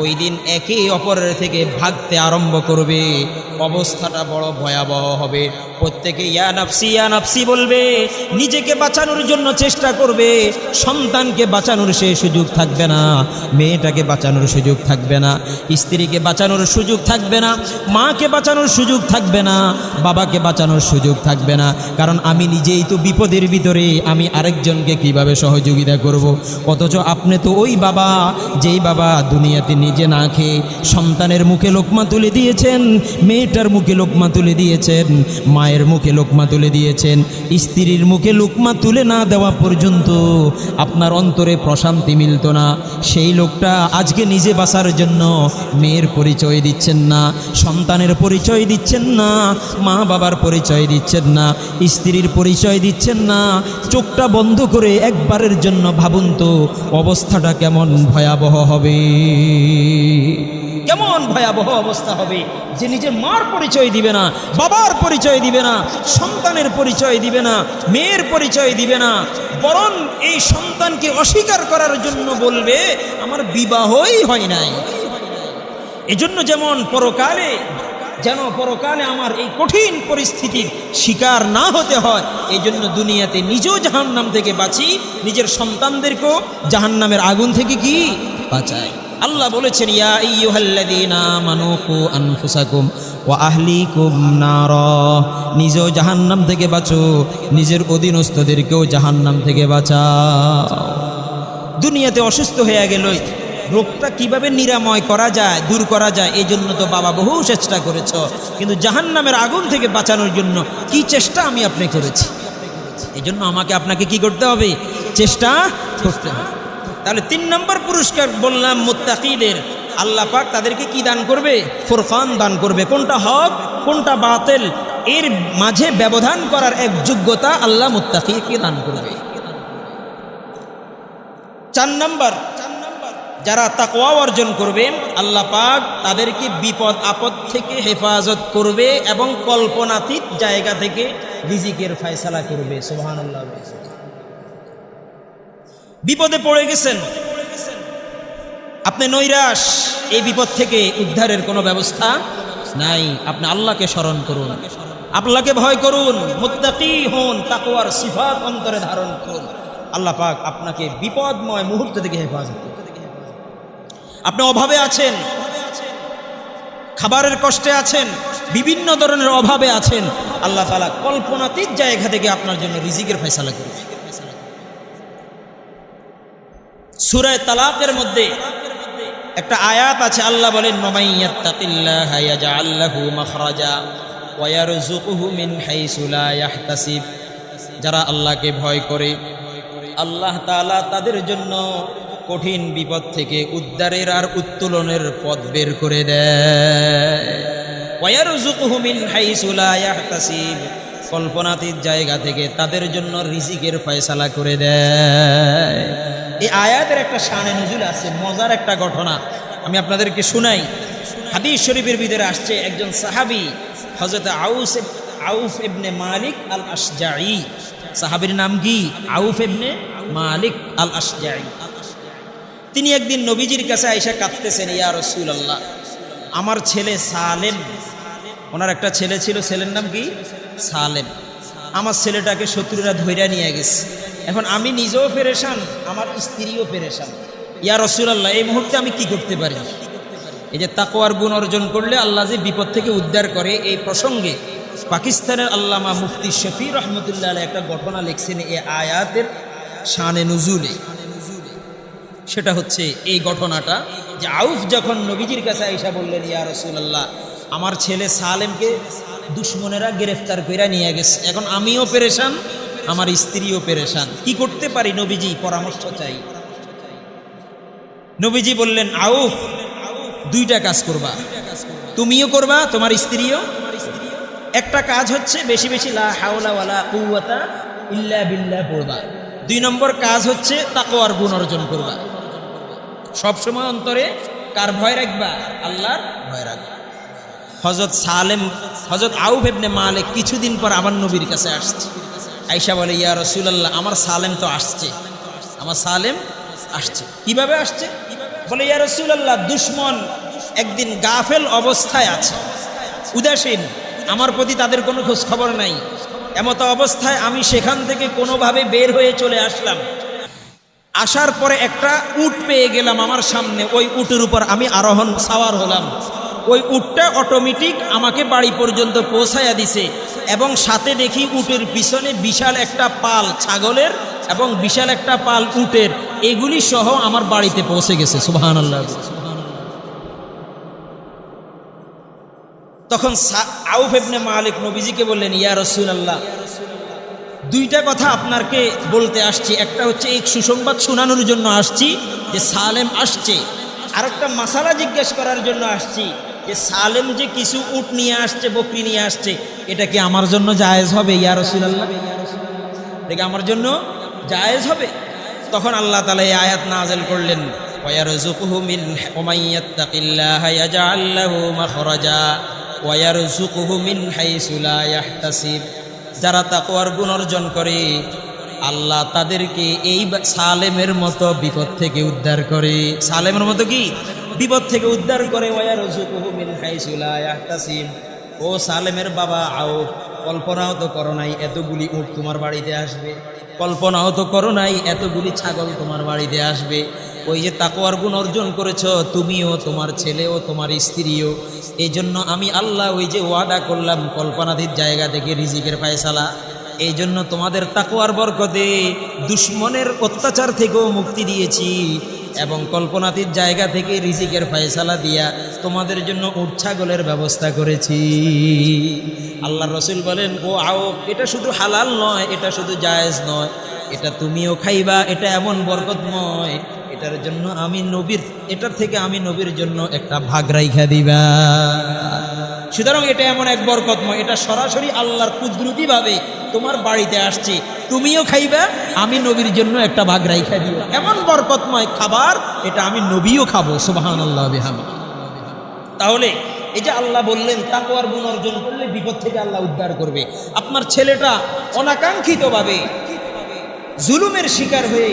ওই দিন একে অপরের থেকে ভাগতে আরম্ভ করবে, অবস্থাটা বড় ভয়াবহ হবে। প্রত্যেকে ইয়া নাফসি বলবে, নিজেকে বাঁচানোর জন্য চেষ্টা করবে, সন্তানকে বাঁচানোর সে সুযোগ থাকবে না, মেয়েটাকে বাঁচানোর সুযোগ থাকবে না, স্ত্রীকে বাঁচানোর সুযোগ থাকবে না, মাকে বাঁচানোর সুযোগ থাকবে না, বাবাকে বাঁচানোর সুযোগ থাকবে না। কারণ আমি নিজেই তো বিপদের ভিতরে, আমি আরেকজনকে কিভাবে সহযোগিতা করব। অথচ আপনি তো ওই বাবা যেই বাবা দুনিয়াতে নিজে না খেয়ে সন্তানের মুখে লোকমা তুলে দিয়েছেন, মেয়েটার মুখে লোকমা তুলে দিয়েছেন, মায়ের মুখে লোকমা তুলে দিয়েছেন। স্ত্রীর মুখে লোকমা তুলে না দেওয়া পর্যন্ত আপনার অন্তরে প্রশান্তি মিলত না। সেই লোকটা আজকে নিজে বাঁচার জন্য মেয়ের পরিচয় দিচ্ছেন না, সন্তানের পরিচয় দিচ্ছেন না, মা বাবার পরিচয় দিচ্ছেন না, স্ত্রীর পরিচয় দিচ্ছেন না। চোখটা বন্ধ করে একবারের জন্য ভাবুন তো অবস্থাটা কেমন ভয়াবহ হবে, কেমন ভয়াবহ অবস্থা হবে যে নিজের মার পরিচয় দিবে না, বাবার পরিচয় দিবে না, সন্তানের পরিচয় দিবে না, মেয়ের পরিচয় দিবে না, বরং এই সন্তানকে অস্বীকার করার জন্য বলবে আমার বিবাহই হয় নাই। এজন্য যেমন পরকালে আমার এই কঠিন পরিস্থিতির শিকার না হতে হয়, এই জন্য দুনিয়াতে নিজেও জাহান্নাম থেকে বাঁচি, নিজের সন্তানদেরকেও জাহান্নামের আগুন থেকে কি বাঁচাই। আল্লাহ বলেছেন ইয়া আইয়ুহাল্লাযীনা আমানু কু আনফুসাকুম ওয়া আহলিকুম নারা, নিজেও জাহান্নাম থেকে বাঁচো, নিজের অধীনস্থদেরকেও জাহান্নাম থেকে বাঁচাও। দুনিয়াতে অসুস্থ হয়ে গেল, রোগটা কিভাবে নিরাময় করা যায়, দূর করা যায়, এই জন্য তো বাবা বহু চেষ্টা করেছ, কিন্তু জাহান্নামের আগুন থেকে বাঁচানোর জন্য কি চেষ্টা আমি আপনি করেছি। এই জন্য আমাকে আপনাকে কি করতে হবে, চেষ্টা করতে হবে। তাহলে 3 নম্বর পুরস্কার বললাম মুত্তাকিদের, আল্লাহ পাক তাদেরকে কি দান করবে, ফুরকান দান করবে, কোনটা হক কোনটা বাতিল এর মাঝে ব্যবধান করার এক যোগ্যতা আল্লাহ মুত্তাকিকে দান করবে। 4 নম্বর, যারা তাকওয়া অর্জন করবে আল্লাহ পাক তাদেরকে বিপদ আপদ থেকে হেফাজত করবে এবং কল্পনাতীত জায়গা থেকে রিজিকের ফয়সালা করবে। সুবহানাল্লাহ। বিপদে পড়ে গেছেন আপনি, নৈরাশ, এই বিপদ থেকে উদ্ধারের কোনো ব্যবস্থা নাই, আপনি আল্লাহকে স্মরণ করুন, আল্লাহকে ভয় করুন, মুত্তাকি হন, তাকওয়ার সিফাত অন্তরে ধারণ করুন। আল্লাহ পাক আপনাকে বিপদময় মুহূর্ত থেকে হেফাজত করুন। আপনি অভাবে আছেন, খাবারের কষ্টে আছেন, বিভিন্ন ধরনের অভাবে আছেন, আল্লাহ তাআলা কল্পনাতীত জায়গা থেকে আপনার জন্য রিজিকের ফয়সালা করবে। সূরা তালাকের মধ্যে একটা আয়াত আছে, আল্লাহ বলেন মামান ইয়াত্তাকিল্লাহা ইয়াজআল লাহু মাখরাজা ওয়া ইয়ারযুকুহু মিন হাইসু লা ইয়াহতাসিব, যারা আল্লাহকে ভয় করে আল্লাহ তাআলা তাদের জন্য কঠিন বিপদ থেকে উদ্ধারের আর উত্তোলনের পথ বের করে দেয়। ওয়া ইয়ারযুকুহু মিন হাইসু লা ইয়াহতাসিব, কল্পনাতীত জায়গা থেকে তাদের জন্য রিজিকের ফয়সালা করে দেয়। এই আয়াতের একটা শানে নুজুল আছে, মজার একটা ঘটনা আমি আপনাদেরকে শুনাই। হাদিস শরীফের ভিতরে আসছে, একজন সাহাবী হযরত আউফ ইবনে মালিক আল আশজাঈ, সাহাবীর নাম কি আউফ ইবনে মালিক আল আশজাঈ। তিনি একদিন নবীজির কাছে আয়েশা কাঁদতেছেন, ইয়া রাসূলুল্লাহ, আমার ছেলে সালেম, ওনার একটা ছেলে ছিল, ছেলের নাম কি সালেম, আমার ছেলেটাকে শত্রুরা ধইরা নিয়ে গেছে, এখন আমি নিজেও পেরেশান, আমার স্ত্রীও পেরেশান, ইয়া রাসূলুল্লাহ, এই মুহূর্তে আমি কি করতে পারি? এই যে তাকওয়ার গুণ অর্জন করলে আল্লাহ যে বিপদ থেকে উদ্ধার করে, এই প্রসঙ্গে পাকিস্তানের আল্লামা মুফতি শফি রহমতুল্লাহ আলাইহি একটা ঘটনা লিখছেন এই আয়াতের শানে নুজুলে। সেটা হচ্ছে এই ঘটনাটা যে আউফ যখন নবীজির কাছে আয়েশা বললেন, ইয়া রাসূলুল্লাহ, আমার ছেলে সালেমকে দুশমনেরা গ্রেফতার করে নিয়ে গেছে, এখন আমিও পেরেশান, আমার স্ত্রীও পেরেশান, কি করতে পারি নবীজি, পরামর্শ চাই। নবীজি বললেন, আউফ, 2টা কাজ করবা, তুমিও করবা, তোমার স্ত্রীও। একটা কাজ হচ্ছে বেশি বেশি লা হাওলা ওয়ালা কুওয়াতা ইল্লা বিল্লাহ পড়বা। 2 নম্বর কাজ হচ্ছে তাকওয়ার গুণ অর্জন করবা। সবসময় অন্তরে কার ভয় রাখবা? আল্লাহর ভয় রাখবা। হযরত আউফ ইবনে মালিক কিছুদিন পর আবার নবীর কাছে আসছে। আয়েশা বলে, ইয়া রাসূলুল্লাহ, আমার সালেম তো আসছে, আমার সালেম আসছে। কিভাবে আসছে? বলে, ইয়া রাসূলুল্লাহ, দুশমন একদিন গাফেল অবস্থায় আছে, উদাসীন, আমার প্রতি তাদের কোনো খোঁজ খবর নাই, এমত অবস্থায় আমি সেখান থেকে কোনোভাবে বের হয়ে চলে আসলাম। আসার পরে একটা উট পেয়ে গেলাম আমার সামনে, ওই উটের উপর আমি আরোহণ সাওয়ার হলাম। ওই উটটা অটোমেটিক আমাকে বাড়ি পর্যন্ত পৌঁছায়া দিছে, এবং সাথে দেখি উটের পিছনে বিশাল একটা পাল ছাগলের এবং বিশাল একটা পাল উটের, এগুলি সহ আমার বাড়িতে পৌঁছে গেছে। সুবহানাল্লাহ। তখন আউফ ইবনে মালিক নবীজিকে বললেন, ইয়া রাসূলুল্লাহ, দুইটা কথা আপনাকে বলতে আসছি। একটা হচ্ছে এই সুসংবাদ শোনানোর জন্য আসছি যে সালেম আসছে, আর একটা মাসালা জিজ্ঞেস করার জন্য আসছি যে সালেম যে কিছু উট নিয়ে আসছে, বকরি নিয়ে আসছে, এটা কি আমার জন্য জায়েজ হবে ইয়া রাসূলুল্লাহ? এটা কি আমার জন্য জায়েজ হবে? তখন আল্লাহ তাআলা এই আয়াত নাযিল করলেন, ওয়ায়ারযুকুহু মিন ওয়ামাইয়াত্তাকিল্লাহা ইয়াজআল লাহু মাখরাজা ওয়ায়ারযুকুহু মিন হাইসু লা ইয়াহতাসিব। যারা তাকওয়ার গুণ অর্জন করে আল্লাহ তাদেরকে এই সালেমের মতো বিপদ থেকে উদ্ধার করে। সালেমের মতো কি বিপদ থেকে উদ্ধার করে। ওয়ায়ারযুকুহু মিন হাইসু লা ইয়াহতাসিব। ও সালেমের বাবা আউফ, কল্পনাও তো করো নাই এতগুলি উট তোমার বাড়িতে আসবে, কল্পনাও তো করো নাই এতগুলি ছাগল তোমার বাড়িতে আসবে। ওই যে তাকওয়ার গুণ অর্জন করেছ তুমিও, তোমার ছেলেও, তোমার স্ত্রীও, এই জন্য আমি আল্লাহ ওই যে ওয়াদা করলাম কল্পনাতীত জায়গা থেকে রিজিকের ফায়সালা, এই জন্য তোমাদের তাকওয়ার বরকতে দুশ্মনের অত্যাচার থেকেও মুক্তি দিয়েছি এবং কল্পনাতীত জায়গা থেকে রিজিকের ফায়সালা দিয়া তোমাদের জন্য উট ছাগলের ব্যবস্থা করেছি। আল্লাহ রসুল বলেন, ও আও, এটা শুধু হালাল নয়, এটা শুধু জায়েজ নয়, এটা তুমিও খাইবা, এটা এমন বরকতময়, এটার জন্য আমি নবীর, এটার থেকে আমি নবীর জন্য একটা ভাগ রাইখা দিবা। সুতরাং এটা এমন এক বরকতময়, এটা সরাসরি আল্লাহর কুদরতি ভাবে তোমার বাড়িতে আসছে, তুমিও খাইবা, আমি নবীর জন্য একটা ভাগ রাইখা দিব। এমন বরকতময় খাবার, এটা আমি নবীও খাবো। সুবহানাল্লাহ বিহামদিহি। তাহলে এই যে আল্লাহ বললেন তাকওয়ার গুণ অর্জন করলে বিপদ থেকে আল্লাহ উদ্ধার করবে। আপনার ছেলেটা অনাকাঙ্ক্ষিতভাবে জুলুমের শিকার হয়ে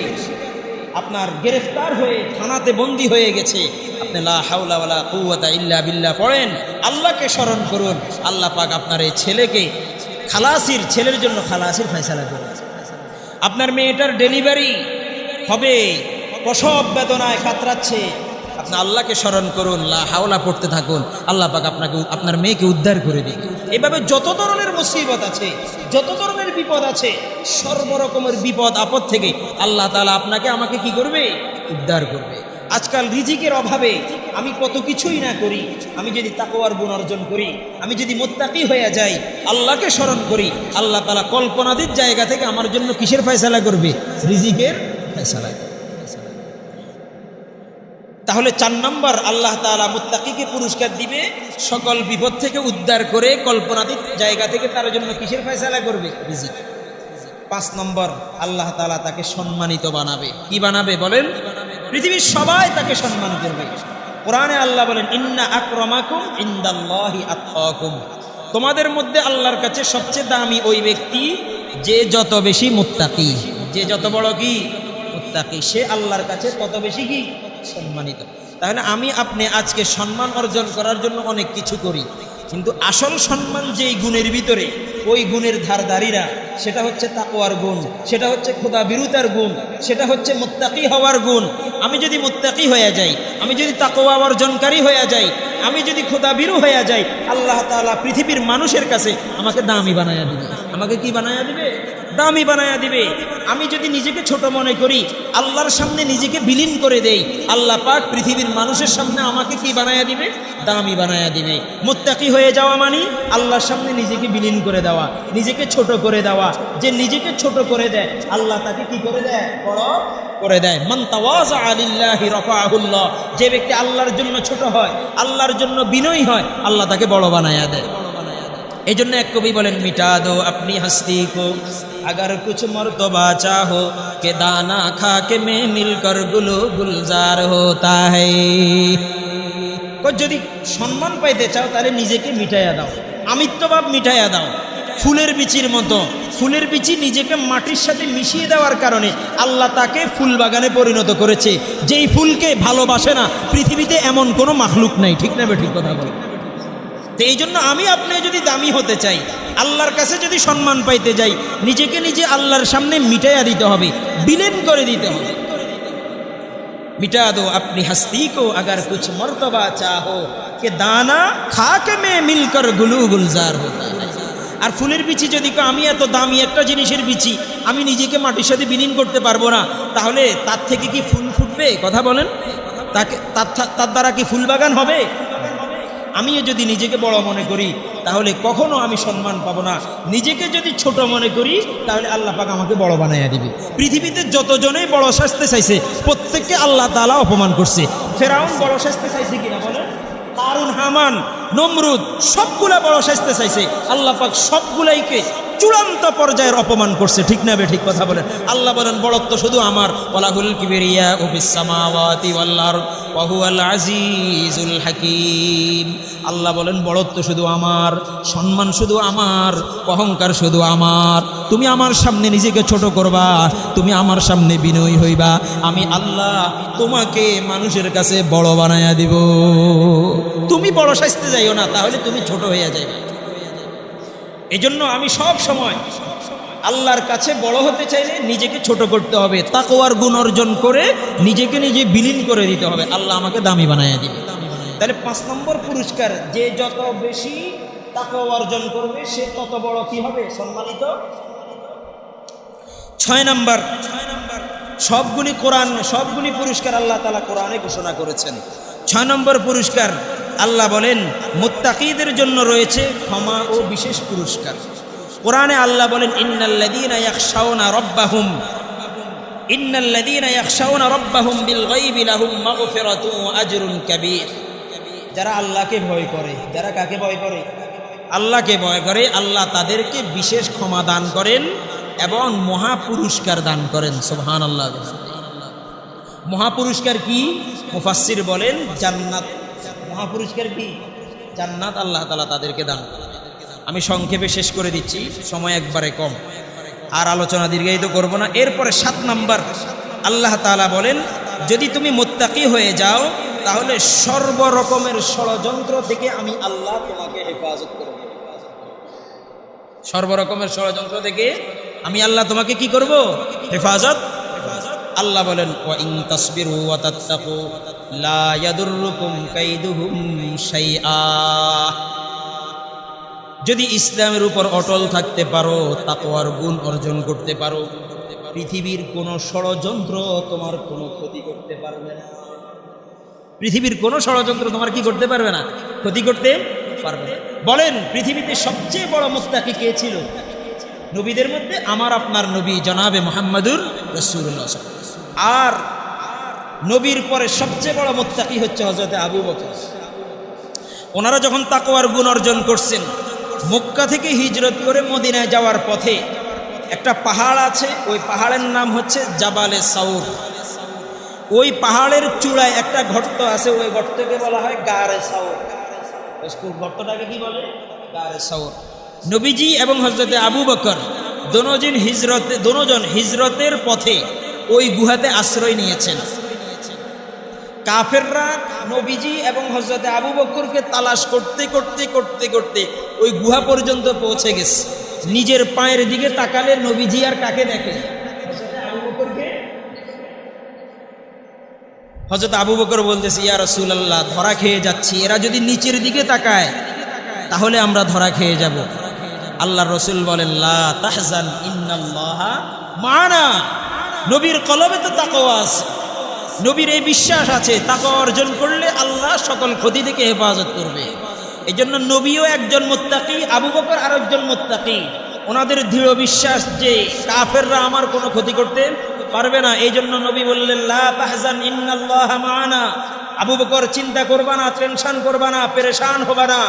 আপনার গ্রেফতার হয়ে থানাতে বন্দী হয়ে গেছে, আপনি লা হাওলা ওয়ালা কুওয়াতা ইল্লা বিল্লাহ পড়েন, আল্লাহকে স্মরণ করুন, আল্লাহ পাক আপনার এই ছেলেকে খালাসির, ছেলের জন্য খালাসির ফয়সালা করবেন। আপনার মেয়েটার ডেলিভারি হবে, প্রসব বেদনায় কাতরাচ্ছে, আপনি আল্লাহকে স্মরণ করুন, লা হাওলা পড়তে থাকুন, আল্লাহ পাক আপনাকে, আপনার মেয়েকে উদ্ধার করে দিন। এভাবে যত ধরনের মুসিবত আছে, যত ধরনের বিপদ আছে, সর্বরকমের বিপদ আপদ থেকে আল্লাহ তাআলা আপনাকে আমাকে কি করবে? উদ্ধার করবে। আজকাল রিজিকের অভাবে আমি কত কিছুই না করি, আমি যদি তাকওয়ার গুণ অর্জন করি, আমি যদি মুত্তাকি হয়ে যাই, আল্লাহকে স্মরণ করি, আল্লাহ তাআলা কল্পনাতীত জায়গা থেকে আমার জন্য কিসের ফয়সালা করবে? রিজিকের ফয়সালা। তাহলে 4 নম্বর, আল্লাহ তাআলা মুত্তাকিকে পুরস্কার দিবে, সকল বিপদ থেকে উদ্ধার করে কল্পনাতীত জায়গা থেকে তার জন্য কিসের ফয়সালা করবে? রিজিক। 5 নম্বর, আল্লাহ তাআলা তাকে সম্মানিত বানাবে। কি বানাবে বলেন? পৃথিবীর সবাই তাকে সম্মান করবে। কোরআনে আল্লাহ বলেন, ইন্না আকরামাকুম ইনদাল্লাহি আতকাকুম। তোমাদের মধ্যে আল্লাহর কাছে সবচেয়ে দামি ওই ব্যক্তি যে যত বেশি মুত্তাকি, যে যত বড় কি মুত্তাকি, সে আল্লাহর কাছে তত বেশি কি সম্মানিত। তাহলে আমি আপনি আজকে সম্মান অর্জন করার জন্য অনেক কিছু করি, কিন্তু আসল সম্মান যেই গুণের ভিতরে, ওই গুণের ধারধারীরা, সেটা হচ্ছে তাকওয়ার গুণ, সেটা হচ্ছে খোদাভীরুতার গুণ, সেটা হচ্ছে মুত্তাকি হওয়ার গুণ। আমি যদি মুত্তাকি হয়ে যাই, আমি যদি তাকওয়া অর্জনকারী হয়ে যাই, আমি যদি খোদাভীরু হয়ে যাই, আল্লাহ তাআলা পৃথিবীর মানুষের কাছে আমাকে দামি বানায়া দিবে। আমাকে কি বানায়া দিবে? দামি বানায়া দিবে। আমি যদি নিজেকে ছোট মনে করি, আল্লাহর সামনে নিজেকে বিলীন করে দেই, আল্লাহ পাক পৃথিবীর মানুষের সামনে আমাকে কি বানায়া দিবে? দামি বানায়া দিবে। মুত্তাকি হয়ে যাওয়া মানে আল্লাহর সামনে নিজেকে বিলীন করে দেওয়া, নিজেকে ছোট করে দেওয়া। যে নিজেকে ছোট করে দেয়, আল্লাহ তাকে কি করে দেয়? বড় করে দেয়। মান তাওয়াযা লিল্লাহি রাফাআহুল্লাহ। যে ব্যক্তি আল্লাহর জন্য ছোট হয়, আল্লাহর জন্য বিনয়ী হয়, আল্লাহ তাকে বড় বানায়া দেয়। এই জন্য এক কবি বলেন, মিটা দো আপনি হস্তি কো अगर कुछ मर्तबा चाहो के दाना खा के में मिलकर गुलो गुलजार होता है। যদি সম্মান পাইতে চাও তাহলে নিজেকে মিটাইয়া দাও, আমিত্বভাব মিটাইয়া দাও। ফুলের বিচির মতো, ফুলের বিচি নিজেকে মাটির সাথে মিশিয়ে দেওয়ার কারণে আল্লাহ তাকে ফুল বাগানে পরিণত করেছে। যেই ফুলকে ভালোবাসে না পৃথিবীতে এমন কোনো মাখলুক নাই। ঠিক না? ঠিক কথা বল। তো এই জন্য আমি আপনি যদি দামি হতে চাই, আল্লাহর কাছে যদি সম্মান পাইতে যাই, নিজেকে নিজে আল্লাহর সামনে মিটাইয়া দিতে হবে, বিলীন করে দিতে হবে। मिटा दो अपनी हस्ती को अगर कुछ मर्तबा चाहो कि दाना खा के में मिलकर गुलू गुलजार होता है। আর ফুলের বিচি যদি আমি এত দামি একটা জিনিসের বিচি আমি নিজেকে মাটির সাথে বিলীন করতে পারবো না, তাহলে তার থেকে কি ফুল ফুটবে? কথা বলেন। তার দ্বারা কি ফুল বাগান হবে? আমিও যদি নিজেকে বড় মনে করি তাহলে কখনো আমি সম্মান পাবো না। নিজেকে যদি ছোট মনে করি তাহলে আল্লাহ পাক আমাকে বড় বানাইয়া দিবে। পৃথিবীতে যতজনেই বড় সাজতে চাইছে প্রত্যেককে আল্লাহ তাআলা অপমান করছে। ফেরাউন বড় সাজতে চাইছে কিনা বলেন? কারুন, হামান, নমরুদ সবগুলা বড় সাজতে চাইছে, আল্লাহ পাক সবগুলাইকে চূড়ান্ত পর্যায়ের অপমান করছে। ঠিক না বে ঠিক কথা বলেন? আল্লাহ বলেন বড়ত্ব শুধু আমার, ওয়ালাহুল কিবরিয়া ফিস সামাওয়াতি ওয়াল আরদ ওয়া হুয়াল আজিজুল হাকীম। আল্লাহ বলেন বড়ত্ব শুধু আমার, সম্মান শুধু আমার, অহংকার শুধু আমার। তুমি আমার সামনে নিজেকে ছোট করবা, তুমি আমার সামনে বিনয়ী হইবা, আমি আল্লাহ তোমাকে মানুষের কাছে বড় বানায়া দিব। তুমি বড় সাজতে যাইও না, তাহলে তুমি ছোট হইয়া যাইবে। এজন্য আমি সব সময় আল্লাহর কাছে বড় হতে চাইলে নিজেকে ছোট করতে হবে, তাকওয়ার গুণ অর্জন করে নিজেকে নিজে বিলীন করে দিতে হবে, আল্লাহ আমাকে দামি বানাইয়া দিবে। তাহলে 5 নম্বর পুরস্কার, যে যত বেশি তাকওয়া অর্জন করবে সে তত বড় কি হবে? সম্মানিত। 6 নম্বর, সবগুলি পুরস্কার আল্লাহ তাআলা কোরআনে ঘোষণা করেছেন। 6 নম্বর পুরস্কার আল্লাহ বলেন মুত্তাকিদের জন্য রয়েছে ক্ষমা ও বিশেষ পুরস্কার। কোরআনে আল্লাহ বলেন ইন্নাল্লাযীনা ইয়াখশাউনা রাব্বাহুম বিল গায়বি লাহুম মাগফিরাতুন ওয়া আজরুন কাবীর। যারা আল্লাহকে ভয় করে, যারা কাকে ভয় করে? আল্লাহকে ভয় করে, আল্লাহ তাদেরকে বিশেষ ক্ষমা দান করেন এবং মহা পুরস্কার দান করেন। সুবহানাল্লাহ। মহাপুরস্কার কি? মুফাসসির বলেন জান্নাত। মহাপুরস্কার কি? জান্নাত আল্লাহ তাআলা তাদেরকে দান করেন। আমি সংক্ষেপে শেষ করে দিচ্ছি, সময় একবারে কম, আর আলোচনা দীর্ঘায়িত করব না। এরপরে 7 নম্বর আল্লাহ তাআলা বলেন যদি তুমি মুত্তাকি হয়ে যাও তাহলে সর্বরকমের ষড়যন্ত্র থেকে আমি আল্লাহ তোমাকে হেফাজত করব। সর্বরকমের ষড়যন্ত্র থেকে আমি আল্লাহ তোমাকে কি করব? হেফাজত। আল্লাহ বলেন ওয়া ইন তাসবিরু ওয়া তাত্তাকু লা ইয়াদুররুকুম কাইদুহুম শাইআ। যদি ইসলামের উপর অটল থাকতে পারো, তাকওয়ার গুণ অর্জন করতে পারো, পৃথিবীর কোনো ষড়যন্ত্র তোমার কোনো ক্ষতি করতে পারবে না। পৃথিবীর কোনো ষড়যন্ত্র তোমার কি করতে পারবে না? ক্ষতি করতে পারবে না। বলেন পৃথিবীতে সবচেয়ে বড় মুত্তাকি কে ছিল? নবীদের মধ্যে আমার আপনার নবী জনাবে মুহাম্মদুর রাসূলুল্লাহ। আর নবীর পরে সবচেয়ে বড় মুত্তাকি হচ্ছে হযরত আবু বকর। ওনারা যখন তাকওয়ার গুণ অর্জন করছেন, মক্কা থেকে হিজরত করে মদিনায় যাওয়ার পথে একটা পাহাড় আছে, ওই পাহাড়ের নাম হচ্ছে জাবালে সাউর। ওই পাহাড়ের চূড়ায় একটা গর্ত আছে, ওই গর্তকে বলা হয় গারে সাউর। গর্তটাকে কি বলে? গারে সাউর। নবীজি এবং হযরত আবু বকর দুজন হিজরতের পথে ওই গুহাতে আশ্রয় নিয়েছেন। কাফেররা নবীজি এবং হযরত আবু বকরকে তালাশ করতে করতে করতে করতে ওই গুহা পর্যন্ত পৌঁছে গেছে। নিজের পায়ের দিকে তাকালে নবীজি আর কাকে দেখে? হযরত আবু বকর বলতেছে ইয়া রাসূলুল্লাহ, ধরা খেয়ে যাচ্ছি, এরা যদি নিচের দিকে তাকায় তাহলে আমরা ধরা খেয়ে যাব। আল্লাহর রাসূল বলেন লা তাহজান ইন্নাল্লাহা মা'ানা। নবীর কলবে তো তাকওয়া আছে, নবীর এই বিশ্বাস আছে তাকওয়া অর্জন করলে আল্লাহ সকল ক্ষতি থেকে হেফাজত করবে। এই জন্য নবীও একজন মুত্তাকি, আবু বকর আরেকজন মুত্তাকি। ওনাদের দৃঢ় বিশ্বাস যে কাফেররা আমার কোনো ক্ষতি করতে পারবে না। এই জন্য নবী বললেন লা তাহজান ইন্নাল্লাহা মা'ানা। আবু বকর চিন্তা করবা না, টেনশন করবা না, পেরেশান হবা না,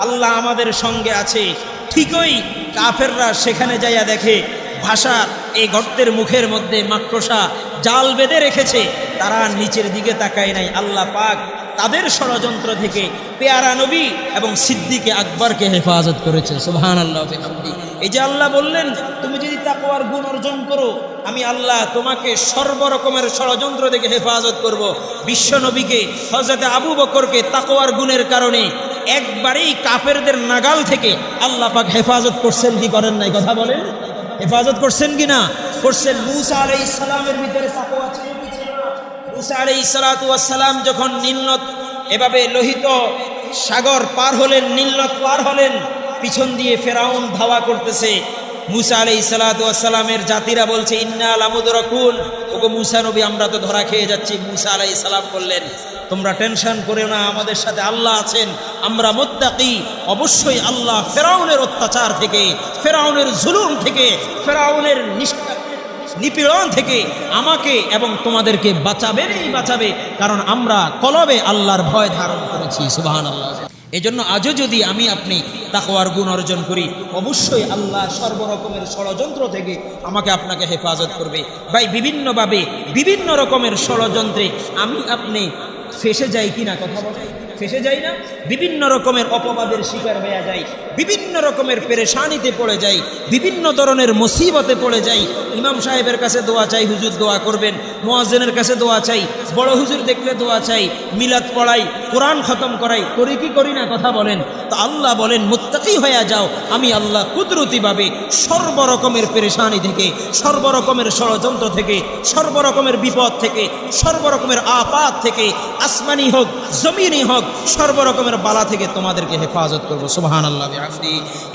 আল্লাহ আমাদের সঙ্গে আছে। ঠিকই কাফেররা সেখানে যাইয়া দেখে ভাষার এই গর্তের মুখের মধ্যে মাকড়সা জাল বেঁধে রেখেছে, তারা নিচের দিকে তাকায় নাই। আল্লাহ পাক তাদের ষড়যন্ত্র থেকে পেয়ারা নবী এবং সিদ্দিকে আকবরকে হেফাজত করেছে। সুবহানাল্লাহ ওয়া বিহামদি। এই যে আল্লাহ বললেন তুমি যদি তাকওয়ার গুণ অর্জন করো, আমি আল্লাহ তোমাকে সর্বরকমের ষড়যন্ত্র থেকে হেফাজত করব। বিশ্ব নবীকে হযরত আবু বকরকে তাকওয়ার গুণের কারণে একবারেই কাফেরদের নাগাল থেকে আল্লাহ পাক হেফাজত করছেন কি করেন নাই? কথা বলেন, হেফাজত করছেন কি না? করছেন। মূসা আলাইহিস সালামের ভিতরে তাকওয়া ছিল কি ছিল না? মূসা আলাইহিস সালাতু ওয়াস সালাম যখন নীলনদ এভাবে লোহিত সাগর পার হলেন, নীলনদ পার হলেন, পিছন দিয়ে ফেরাউন ধাওয়া করতেছে। মূসা আলাইহিস সালাতু ওয়াস সালামের জাতিরা বলছে ইন্না লামুদরাকুন, ওগো মূসা নবী আমরা তো ধরা খেয়ে যাচ্ছি। মূসা আলাইহিস সালাম বললেন তোমরা টেনশন করে না, আমাদের সাথে আল্লাহ আছেন, আমরা মুত্তাকি। অবশ্যই আল্লাহ ফেরাউনের অত্যাচার থেকে, ফেরাউনের জুলুম থেকে, ফেরাউনের নিপীড়ন থেকে আমাকে এবং তোমাদেরকে বাঁচাবেনই বাঁচাবে, কারণ আমরা কলবে আল্লাহর ভয় ধারণ করেছি। সুবহানাল্লাহ। এজন্য আজও যদি আমি আপনি তাকওয়ার গুণ অর্জন করি, অবশ্যই আল্লাহ সর্বরকমের ষড়যন্ত্র থেকে আমাকে আপনাকে হেফাজত করবে। ভাই, বিভিন্নভাবে বিভিন্ন রকমের ষড়যন্ত্রে আমি আপনি ফেসে যাই কিনা, কথা বলে ফেসে যাই না? বিভিন্ন রকমের অপবাদের শিকার হয়ে যাই, বিভিন্ন রকমের পেরেশানিতে পড়ে যাই, বিভিন্ন ধরনের মুসিবতে পড়ে যাই। ইমাম সাহেবের কাছে দোয়া চাই, হুজুর দোয়া করবেন। মুয়াজ্জিনের কাছে দোয়া চাই, বড় হুজুর দেখলে দোয়া চাই। মিলাদ পড়াই, কোরআন খতম করাই, করি কি করি না, কথা বলেন। তো আল্লাহ বলেন মুত্তাকি হয়ে যাও, আমি আল্লাহ কুদরতিভাবে সর্বরকমের পেরেশানি থেকে, সর্বরকমের ষড়যন্ত্র থেকে, সর্বরকমের বিপদ থেকে, সর্বরকমের আপাত থেকে, আসমানি হোক জমিনি হোক, সর্বরকমের বালা থেকে তোমাদেরকে হেফাজত করবো। সুবহানাল্লাহ।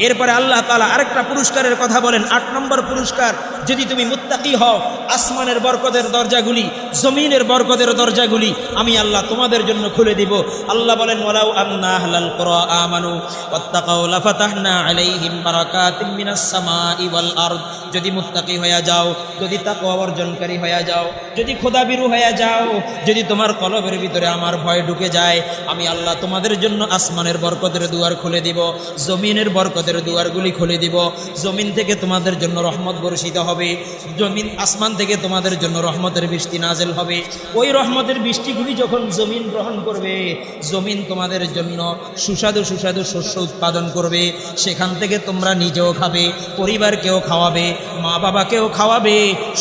এরপরে আল্লাহ তাআলা আরেকটা পুরস্কারের কথা বলেন। 8 নম্বর পুরস্কার, যদি তুমি মুত্তাকি হও, আসমানের বরকতের দরজাগুলি, জমিনের বরকতের দরজাগুলি আমি আল্লাহ তোমাদের জন্য খুলে দিব। আল্লাহ বলেন ওয়ালাউ আন্না আহলাল কুরা আমানু ওয়াত্তাকাউ লাফাতাহনা আলাইহিম বারাকাতিম মিনাস সামাই ওয়াল আরদ। যদি মুত্তাকি হয়ে যাও, যদি তাকওয়া অর্জনকারী হয়ে যাও, যদি খোদাবিরু হয়ে যাও, যদি তোমার কলবের ভিতরে আমার ভয় ঢুকে যায়, আমি আল্লাহ তোমাদের জন্য আসমানের বরকতের দুয়ার খুলে দিব, জমিনের বরকতের দুয়ারগুলি খুলে দিব। জমিন থেকে তোমাদের জন্য রহমত বর্ষিত হবে, জমিন আসমান থেকে তোমাদের জন্য রহমতের বৃষ্টি নাজেল হবে। ওই রহমতের বৃষ্টিগুলি যখন জমিন গ্রহণ করবে, জমিন তোমাদের জন্য সুস্বাদু সুস্বাদু শস্য উৎপাদন করবে। সেখান থেকে তোমরা নিজেও খাবে, পরিবারকেও খাওয়াবে, মা বাবাকেও খাওয়াবে,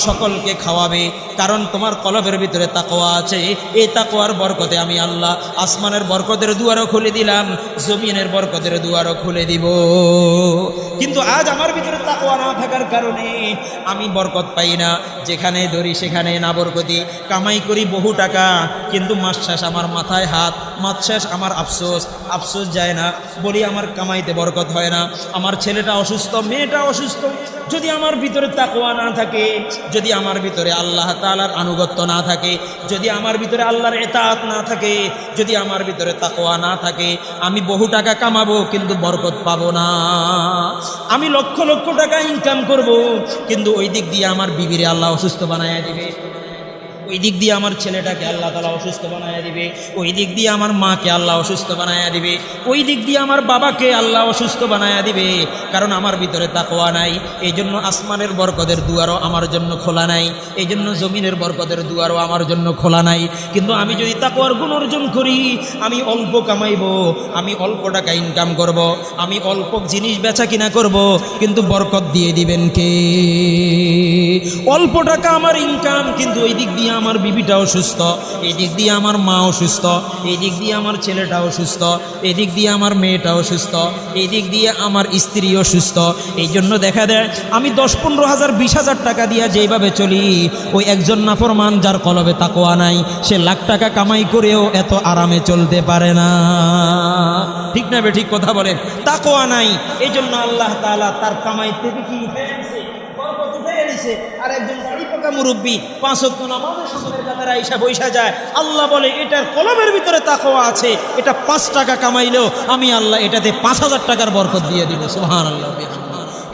সকলকে খাওয়াবে, কারণ তোমার কলবের ভিতরে তাকওয়া আছে। এই তাকওয়ার বরকতে আমি আল্লাহ আসমানের বরকতের দুয়ারও খুলে দিলাম, জমিনের বরকতের দুয়ারও খুলে দিব। কিন্তু আজ আমার ভিতরে তাকওয়া না থাকার কারণে আমি বরকত পাই না। যেখানে ধরি সেখানে না বরকতি। কামাই করি বহু টাকা, কিন্তু মাস শেষ আমার মাথায় হাত, মাস শেষ আমার আফসোস, আফসোস যায় না। বলি আমার কামাইতে বরকত হয় না, আমার ছেলেটা অসুস্থ, মেয়েটা অসুস্থ। যদি আমার ভিতরে তাকওয়া না থাকে, যদি আমার ভিতরে আল্লাহ তাআলার আনুগত্য না থাকে, যদি আমার ভিতরে আল্লাহর ইতাআত না থাকে, যদি আমার ভিতরে তাকওয়া না থাকে, আমি বহু টাকা কামাবো কিন্তু বরকত পাবো না। আমি লক্ষ লক্ষ টাকা ইনকাম করব, কিন্তু ওই দিক দিয়ে আমার বিবিরে আল্লাহ অসুস্থ বানায়া দিবে, ওই দিক দিয়ে আমার ছেলেটাকে আল্লাহ তাআলা অসুস্থ বানায়া দিবে, ওই দিক দিয়ে আমার মাকে আল্লাহ অসুস্থ বানায়া দিবে, ওই দিক দিয়ে আমার বাবাকে আল্লাহ অসুস্থ বানায়া দিবে, কারণ আমার ভিতরে তাকওয়া নাই। এই জন্য আসমানের বরকতের দুয়ারও আমার জন্য খোলা নাই, এই জন্য জমিনের বরকতের দুয়ারও আমার জন্য খোলা নাই। কিন্তু আমি যদি তাকওয়ার গুণ অর্জন করি, আমি অল্প কামাইব, আমি অল্প টাকা ইনকাম করব, আমি অল্প জিনিস বেচা কিনা করব, কিন্তু বরকত দিয়ে দিবেন কে? অল্প টাকা আমার ইনকাম, কিন্তু ওই দিক দিয়ে আমার বিবিটাও সুস্থ, এই দিক দিয়ে আমার মাও সুস্থ, এই দিক দিয়ে আমার ছেলেটাও সুস্থ, এই দিক দিয়ে আমার মেয়েটাও সুস্থ, এই দিক দিয়ে আমার স্ত্রীও সুস্থ। এই জন্য দেখা দেয় আমি 10-15 হাজার 20 হাজার টাকা দিয়ে যেইভাবে চলি, ওই একজন নাফরমান যার কলবে তাকওয়া নাই, সে লাখ টাকা কামাই করেও এত আরামে চলতে পারে না। ঠিক না ঠিক কথা বলেন? তাকওয়া নাই, এই জন্য আল্লাহ তাআলা তার কামাই থেকে কি আর একজন বাড়ি পাকা মুরব্বী 5 ওয়াক্ত নামাজের সময় যারা ঈশা বৈশা যায়, আল্লাহ বলে এটার কলবের ভিতরে তাকওয়া আছে, এটা 5 টাকা কামাইলেও আমি আল্লাহ এটাতে 5000 টাকার বরকত দিয়ে দিব। সুবহানাল্লাহ।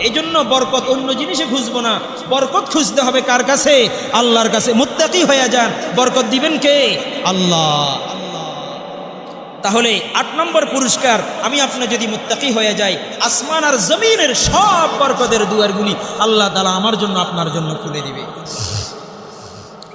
এই জন্য বরকত অন্য জিনিসে খুঁজবো না, বরকত খুঁজতে হবে কার কাছে? আল্লাহর কাছে। মুত্তাকি হয়ে যান, বরকত দিবেন কে? আল্লাহ। তাহলে 8 নম্বর পুরস্কার, আমি আপনি যদি মুত্তাকি হয়ে যাই, আসমান আর জমিনের সব বরকতের দুয়ারগুলি আল্লাহ তাআলা আমার জন্য আপনার জন্য খুলে দিবে।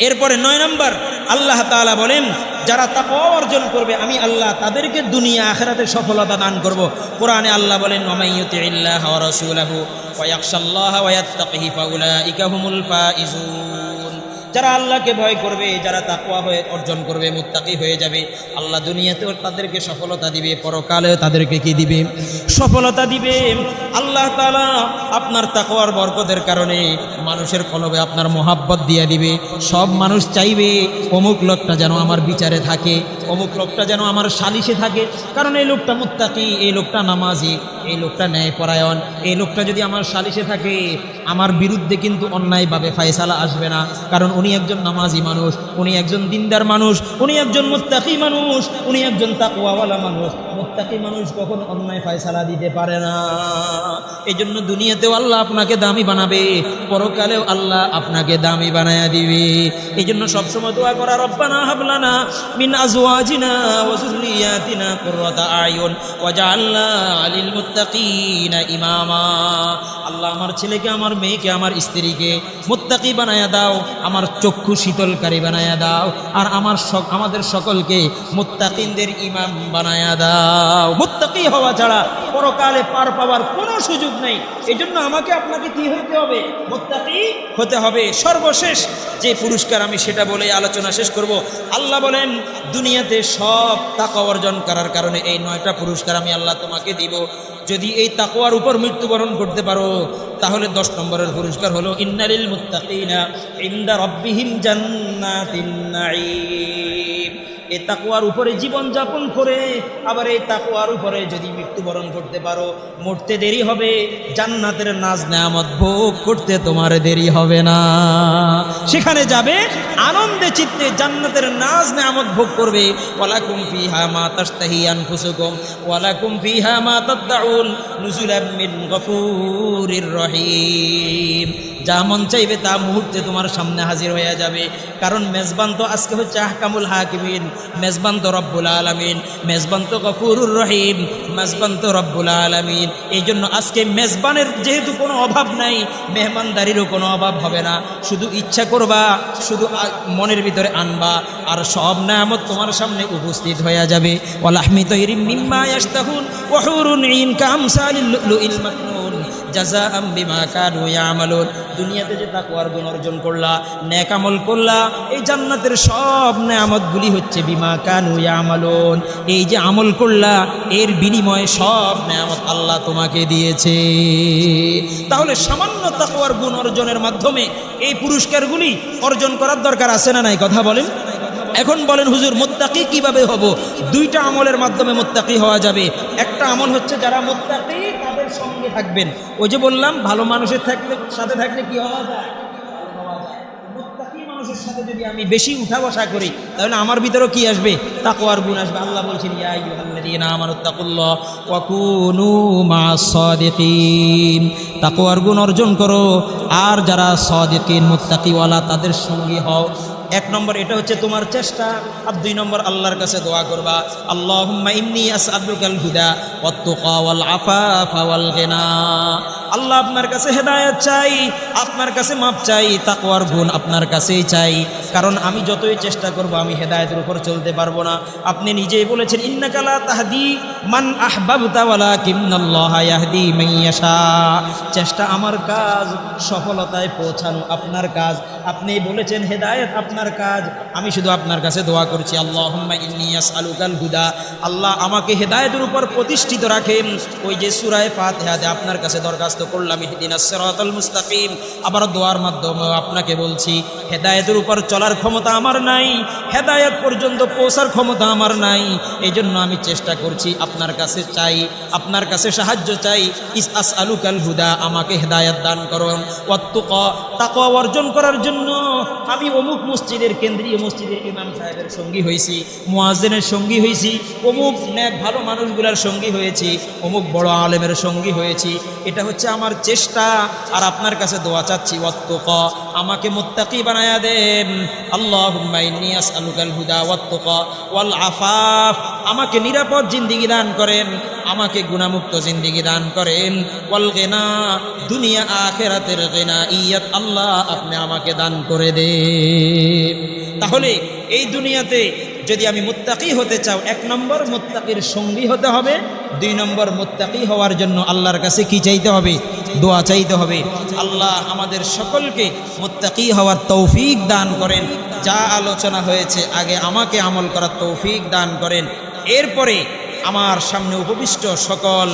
এরপরে 9 নম্বর, আল্লাহ তাআলা বলেন যারা তাকওয়া অর্জন করবে আমি আল্লাহ তাদেরকে দুনিয়া আখিরাতে সফলতা দান করব। কোরআনে আল্লাহ বলেন ওয়ামাইয়ুতিল্লাহ ওয়া রাসূলাহু ওয়া ইয়াখশাল্লাহা ওয়া ইয়াত্তাকিহি ফাউলাইকা হুমুল ফাইজুন। যারা আল্লাহকে ভয় করবে, যারা তাকওয়া হয়ে অর্জন করবে, মুত্তাকি হয়ে যাবে, আল্লাহ দুনিয়াতেও তাদেরকে সফলতা দিবে, পরকালেও তাদেরকে কি দিবে? সফলতা দিবে। আল্লাহ তাআলা আপনার তাকওয়ার বরকতের কারণে মানুষের কলবে আপনার মহাব্বত দিয়ে দিবে। সব মানুষ চাইবে অমুক লোকটা যেন আমার বিচারে থাকে, অমুক লোকটা যেন আমার সালিশে থাকে, কারণ এই লোকটা মুত্তাকি, এই লোকটা নামাজি, এই লোকটা ন্যায়পরায়ণ, এই লোকটা যদি আমার সালিশে থাকে আমার বিরুদ্ধে কিন্তু অন্যায়ভাবে ফায়সালা আসবে না, কারণ উনি একজন নামাজি মানুষ, উনি একজন দিনদার মানুষ, উনি একজন মুত্তাকি মানুষ, উনি একজন তাকওয়াওয়ালা মানুষ। মুত্তাকি মানুষ কখন অন্যায় ফায়সালা দিতে পারে না। এই জন্য দুনিয়াতেও আল্লাহ আপনাকে দামি বানাবে, পরকালেও আল্লাহ আপনাকে দামি বানায়া দিবে। এই জন্য সবসময় দোয়া করা, রব্বানা হাবলানা মিন আজওয়াজিনা ওয়া যুররিয়াতিনা কুররাতা আয়ুন ওয়াজআলনা লিল মুত্তাকিনা ইমামা। আল্লাহ আমার ছেলেকে, আমার মেয়েকে, আমার স্ত্রীকে মুত্তাকি বানায়া দাও, আমার চক্ষু শীতলকারী বানায়া দাও, আর আমাদের সকলকে মুত্তাকিনদের ইমাম বানায়া দাও। মুত্তাকি হওয়া ছাড়া পরকালে পার পাওয়ার কোনো সুযোগ নেই। এই জন্য আমাকে আপনাকে কি হতে হবে? মুত্তাকি হতে হবে। সর্বশেষ যে পুরস্কার আমি সেটা বলে আলোচনা শেষ করব। আল্লাহ বলেন দুনিয়াতে সব তাকওয়া অর্জন করার কারণে এই 9টা পুরস্কার আমি আল্লাহ তোমাকে দিব। যদি এই তাকওয়ার উপর মৃত্যুবরণ করতে পারো তাহলে 10 নম্বরের পুরস্কার হলো ইন্নালিল মুত্তাকিনা ইনদা রাব্বিহিম জান্নাতিন নাঈম। এই তাকওয়ার উপরে জীবন যাপন করে আবার এই তাকওয়ার উপরে যদি মৃত্যুবরণ করতে পারো, মরতে দেরি হবে, জান্নাতের নাজ নেয়ামত ভোগ করতে তোমার দেরি হবে না। সেখানে যাবে আনন্দে চিত্তে, জান্নাতের নাজ নেয়ামত ভোগ করবে। ওয়ালাকুম ফিহা মা তাশতাহি আনফুসুকুম ওয়ালাকুম ফিহা মা তাদউন নুজুলাম মিন গফুরির রহিম। যা মন চাইবে তা মুহূর্তে তোমার সামনে হাজির হয়ে যাবে। কারণ মেজবান তো আজকে হচ্ছে আহকামুল হাকিমিন, মেজবান তো রব্বুল আলামিন, মেজবান তো গফুরুর রহিম, মেজবান তো রব্বুল আলামিন। এই জন্য আজকে মেজবানের যেহেতু কোনো অভাব নাই, মেহমানদারিরও কোনো অভাব হবে না। শুধু ইচ্ছা করবা, শুধু মনের ভিতরে আনবা, আর সব নেয়ামত তোমার সামনে উপস্থিত হয়ে যাবে। ওয়ালাহমি তাইরিম মিম্মা ইয়াশতাহুন ওয়া হুরুন ঈন কামসালিল লুলুইল মাকনুন জাযাআম বিমা কানু ইয়ামালুন। দুনিয়াতে যে তাকওয়ার গুণ অর্জন করলা, নেক আমল করলা, এই জান্নাতের সব নেয়ামতগুলি হচ্ছে বিমা কানু ইয়ামালুন। এই যে আমল করলা এর বিনিময়ে সব নেয়ামত আল্লাহ তোমাকে দিয়েছে। তাহলে সামান্য তাকওয়ার গুণ অর্জনের মাধ্যমে এই পুরস্কারগুলি অর্জন করার দরকার আছে না নাই? কথা বলেন। এখন বলেন হুজুর মুত্তাকি কিভাবে হব? 2টা আমলের মাধ্যমে মুত্তাকি হওয়া যাবে। একটা আমল হচ্ছে যারা মুত্তাকি তাদের সঙ্গে থাকবেন। ওই যে বললাম ভালো মানুষের সাথে থাকলে কি হওয়া যায়? মুত্তাকি মানুষের সাথে যদি আমি বেশি উঠা বসা করি তাহলে আমার ভিতরেও কি আসবে? তাকওয়ার গুণ আসবে। আল্লাহ বলছেন ইয়া আইয়ুহাল্লাযীনা আমানুত্তাকুল্লাহ ওয়া কুনু মা'আস সাদিকিন। তাকওয়ার গুণ অর্জন করো আর যারা সাদিকিন মুত্তাকিওয়ালা তাদের সঙ্গী হও। 1 নম্বর এটা হচ্ছে তোমার চেষ্টা, আর 2 নম্বর আল্লাহর কাছে দোয়া করবা, আল্লাহুম্মা ইন্নী আসআলুকাল হুদা ওয়াত তুকা ওয়াল আফাফা ওয়াল গিনা। আল্লাহ আপনার কাছে হেদায়েত চাই, আপনার কাছে মাপ চাই, তাকওয়ার গুণ আপনার কাছেই চাই। কারণ আমি যতই চেষ্টা করব আমি হেদায়েতের উপর চলতে পারবো না। আপনি নিজেই বলেছেন ইন্নাকা লা তাহদি মান আহবাবতা ওয়ালাকিন্নাল্লাহা ইয়াহদি মান ইয়াশা। চেষ্টা আমার কাজ, সফলতায় পৌঁছানো আপনার কাজ। আপনি বলেছেন হেদায়েত আপনার কাজ, আমি শুধু আপনার কাছে দোয়া করছি আল্লাহুম্মা ইন্নী আসআলুকাল হুদা। আল্লাহ আমাকে হেদায়েতের উপর প্রতিষ্ঠিত রাখেন। ওই যে সূরা ফাতিহাতে আপনার কাছে দরখাস্ত করলাম ইহদিনাস সিরাতাল মুস্তাকিম। আবার দোয়ার মাধ্যমে আপনাকে বলছি হেদায়েতের উপর চলার ক্ষমতা আমার নাই, হেদায়েত পর্যন্ত পৌঁছার ক্ষমতা আমার নাই। এই জন্য আমি চেষ্টা করছি, আপনার কাছে চাই, আপনার কাছে সাহায্য চাই। আসআলুকাল হুদা, আমাকে হেদায়েত দান করুন। ওয়াত তুকা, তাকওয়া অর্জন করার জন্য আমি অমুক মসজিদের, কেন্দ্রীয় মসজিদের ইমাম সাহেবের সঙ্গী হয়েছি, মুয়াজ্জিনের সঙ্গী হয়েছি, অমুক নেক ভালো মানুষগুলোর সঙ্গী হয়েছি, অমুক বড় আলেমের সঙ্গী হয়েছি। এটা হচ্ছে আমার চেষ্টা, আর আপনার কাছে দোয়া চাচ্ছি ওয়াত তুকা, আমাকে মুত্তাকি বানায়া দেন। আল্লাহুম্মা ইন্নী আসআলুকাল হুদা ওয়াত তুকা ওয়াল আফাফ, আমাকে নিরাপদ জিন্দেগি দান করেন, আমাকে গুনাহমুক্ত জিন্দেগি দান করেন। ওয়াল গিনা, দুনিয়া আখিরাতের গিনা ইয়াত আল্লাহ আপনি আমাকে দান করে দেন। তাহলে এই দুনিয়াতে যদি আমি মুত্তাকি হতে চাও, 1 নম্বর মুত্তাকির সঙ্গী হতে হবে, 2 নম্বর মুত্তাকি হওয়ার জন্য আল্লাহর কাছে কি চাইতে হবে? দোয়া চাইতে হবে। আল্লাহ আমাদের সকলকে মুত্তাকি হওয়ার তৌফিক দান করেন। যা আলোচনা হয়েছে আগে আমাকে আমল করার তৌফিক দান করেন, এরপরে আমার সামনে উপবিষ্ট সকল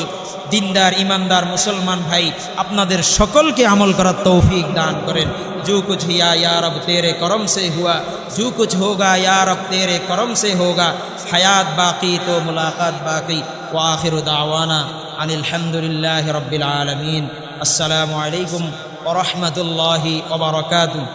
দিনদার ইমানদার মুসলমান ভাই আপনাদের সকলকে আমল করার তৌফিক দান করেন। जो कुछ या रब तेरे करम से हुआ, जो कुछ होगा या रब तेरे करम से होगा। हयात बाकी तो मुलाकात बाकी। व आखिर दावाना अनिल हम्दुलिल्लाहि रब्बिल आलमीन। अस्सलामु अलैकुम व रहमतुल्लाहि व बरकातुहू।